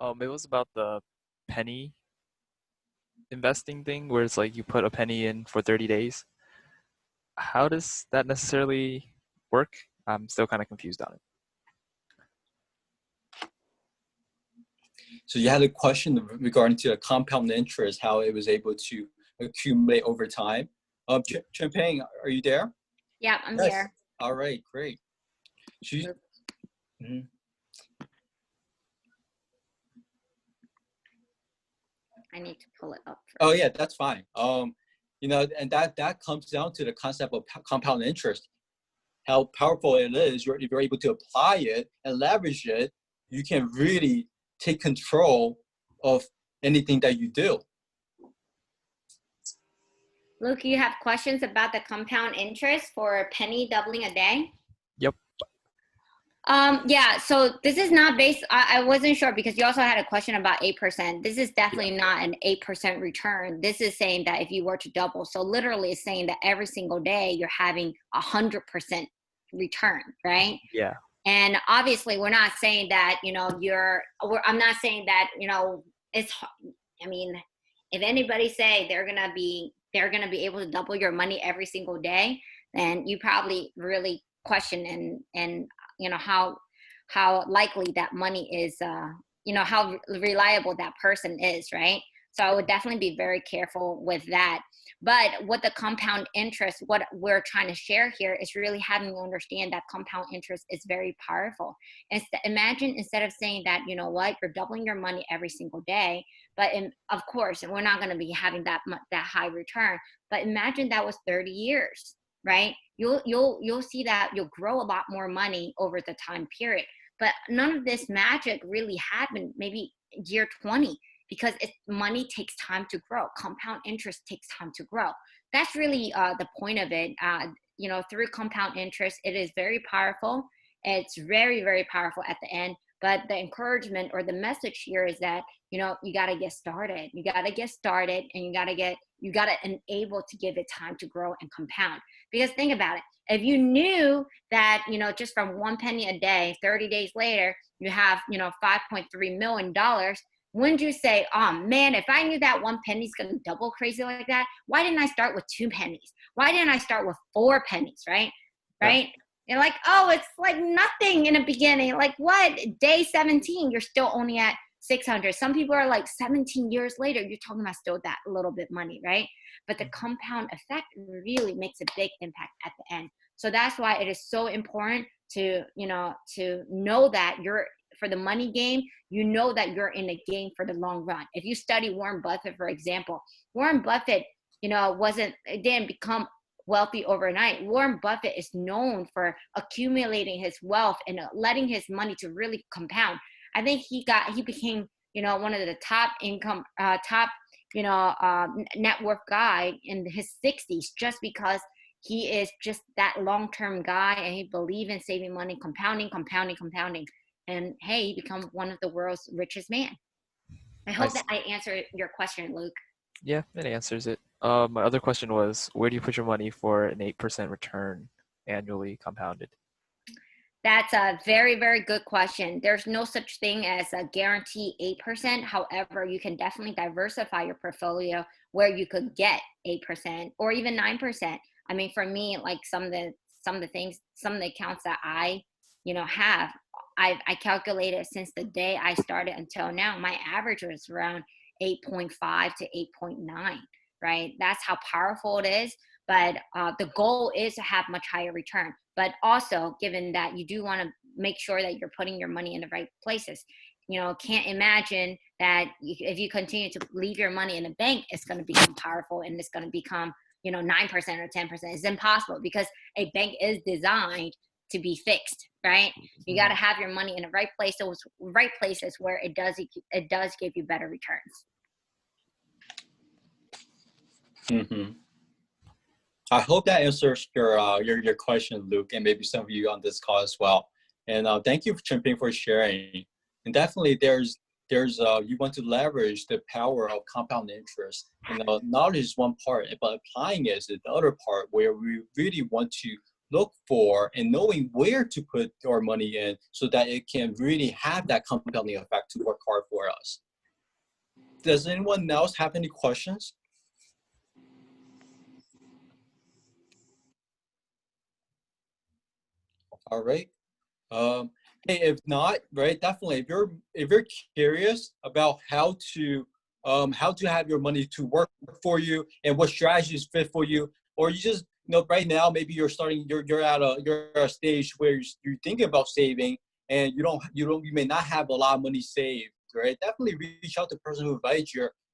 It was about the penny investing thing where it's like you put a penny in for 30 days. How does that necessarily work? I'm still kind of confused on it. So you had a question regarding to a compound interest, how it was able to accumulate over time. Champagne, are you there? Yeah, I'm Yes. here. All right, great. I need to pull it up first. Oh yeah, that's fine. You know, and that comes down to the concept of compound interest. How powerful it is. If you're able to apply it and leverage it, you can really take control of anything that you do. Luke, you have questions about the compound interest for a penny doubling a day? Yep. Yeah, so this is not based, I wasn't sure because you also had a question about 8%. This is definitely not an 8% return. This is saying that if you were to double, so literally it's saying that every single day you're having 100% return, right? Yeah. And obviously we're not saying that, you know, I'm not saying that, you know, I mean, if anybody say they're gonna be able to double your money every single day, then you probably really question and you know how likely that money is, you know, how reliable that person is, right? So I would definitely be very careful with that. But what the compound interest, what we're trying to share here is really having you understand that compound interest is very powerful. And imagine instead of saying that, you know what, you're doubling your money every single day, but of course, we're not going to be having that high return. But imagine that was 30 years, right? You'll see that you'll grow a lot more money over the time period. But none of this magic really happened maybe year 20, because money takes time to grow. Compound interest takes time to grow. That's really the point of it. You know, through compound interest, it is very powerful. It's very, very powerful at the end. But the encouragement or the message here is that, you know, you got to get started. You got to get started, and you got to enable to give it time to grow and compound. Because think about it. If you knew that, you know, just from 1 penny a day, 30 days later, you have, you know, $5.3 million, wouldn't you say, oh man, if I knew that 1 penny's going to double crazy like that, why didn't I start with 2 pennies? Why didn't I start with 4 pennies, right? Yeah. Right? You're like, oh, it's like nothing in the beginning. Like what? Day 17, you're still only at 600. Some people are like 17 years later, you're talking about still that little bit money, right? But the compound effect really makes a big impact at the end. So that's why it is so important to, you know that you're, for the money game, you know that you're in the game for the long run. If you study Warren Buffett, for example, Warren Buffett, you know, didn't become wealthy overnight. Warren Buffett is known for accumulating his wealth and letting his money to really compound. I think he became, you know, one of the top net worth guy in his 60s, just because he is just that long-term guy, and he believes in saving money, compounding. And hey, he become one of the world's richest man. I hope that I answered your question, Luke. Yeah, it answers it. My other question was, where do you put your money for an 8% return annually compounded? That's a very, very good question. There's no such thing as a guarantee 8%. However, you can definitely diversify your portfolio where you could get 8% or even 9%. I mean, for me, like some of the accounts that I, you know, have, I calculated since the day I started until now, my average was around 8.5 to 8.9, right? That's how powerful it is. But the goal is to have much higher return. But also, given that you do want to make sure that you're putting your money in the right places, you know, can't imagine that if you continue to leave your money in a bank, it's going to become powerful and it's going to become, you know, 9% or 10%. It's impossible because a bank is designed to be fixed, right? You got to have your money in the right place, those right places where it does give you better returns. Mm-hmm. I hope that answers your question, Luke, and maybe some of you on this call as well. And thank you, Chimping, for sharing. And definitely, there's you want to leverage the power of compound interest. You know, knowledge is one part, but applying it is the other part, where we really want to look for and knowing where to put our money in, so that it can really have that compounding effect to work hard for us. Does anyone else have any questions? All right. Hey, if not, right, definitely, if you're curious about how to have your money to work for you and what strategies fit for you, or you just, you know, right now maybe you're at a stage where you're thinking about saving and you may not have a lot of money saved, right? Definitely reach out to the person who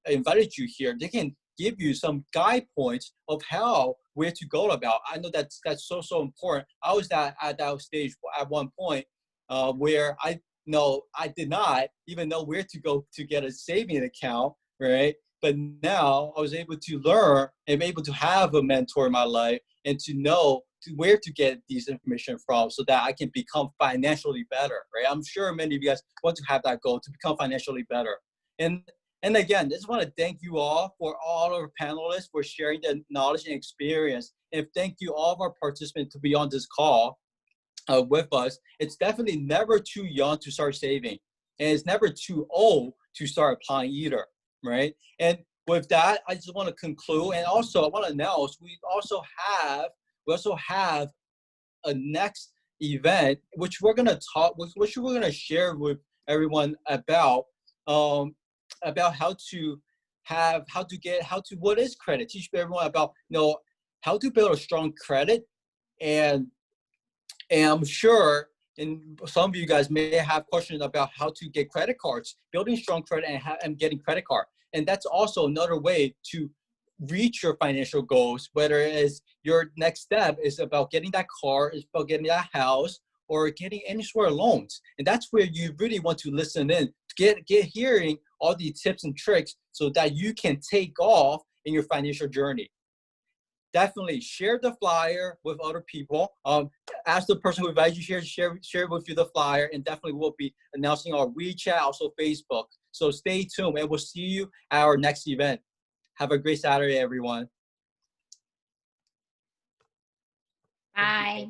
invited you here. They can give you some guide points of where to go about. I know that's so important. I was at that stage at one point where I did not even know where to go to get a saving account, right? But now I was able to learn and able to have a mentor in my life and to know where to get these information from, so that I can become financially better, right? I'm sure many of you guys want to have that goal to become financially better. And again, just want to thank you all for all our panelists for sharing their knowledge and experience. And thank you all of our participants to be on this call with us. It's definitely never too young to start saving, and it's never too old to start applying either, right? And with that, I just want to conclude, and also I want to announce we also have a next event which we're gonna share with everyone about what is credit, teach everyone about, you know, how to build a strong credit. And I'm sure, and some of you guys may have questions about how to get credit cards, building strong credit and getting credit card. And that's also another way to reach your financial goals, whether it's your next step is about getting that car, is about getting that house, or getting any sort of loans. And that's where you really want to listen in, to get hearing all the tips and tricks so that you can take off in your financial journey. Definitely share the flyer with other people. Ask the person who invited you here, share with you the flyer, and definitely we'll be announcing our WeChat, also Facebook. So stay tuned, and we'll see you at our next event. Have a great Saturday, everyone. Bye.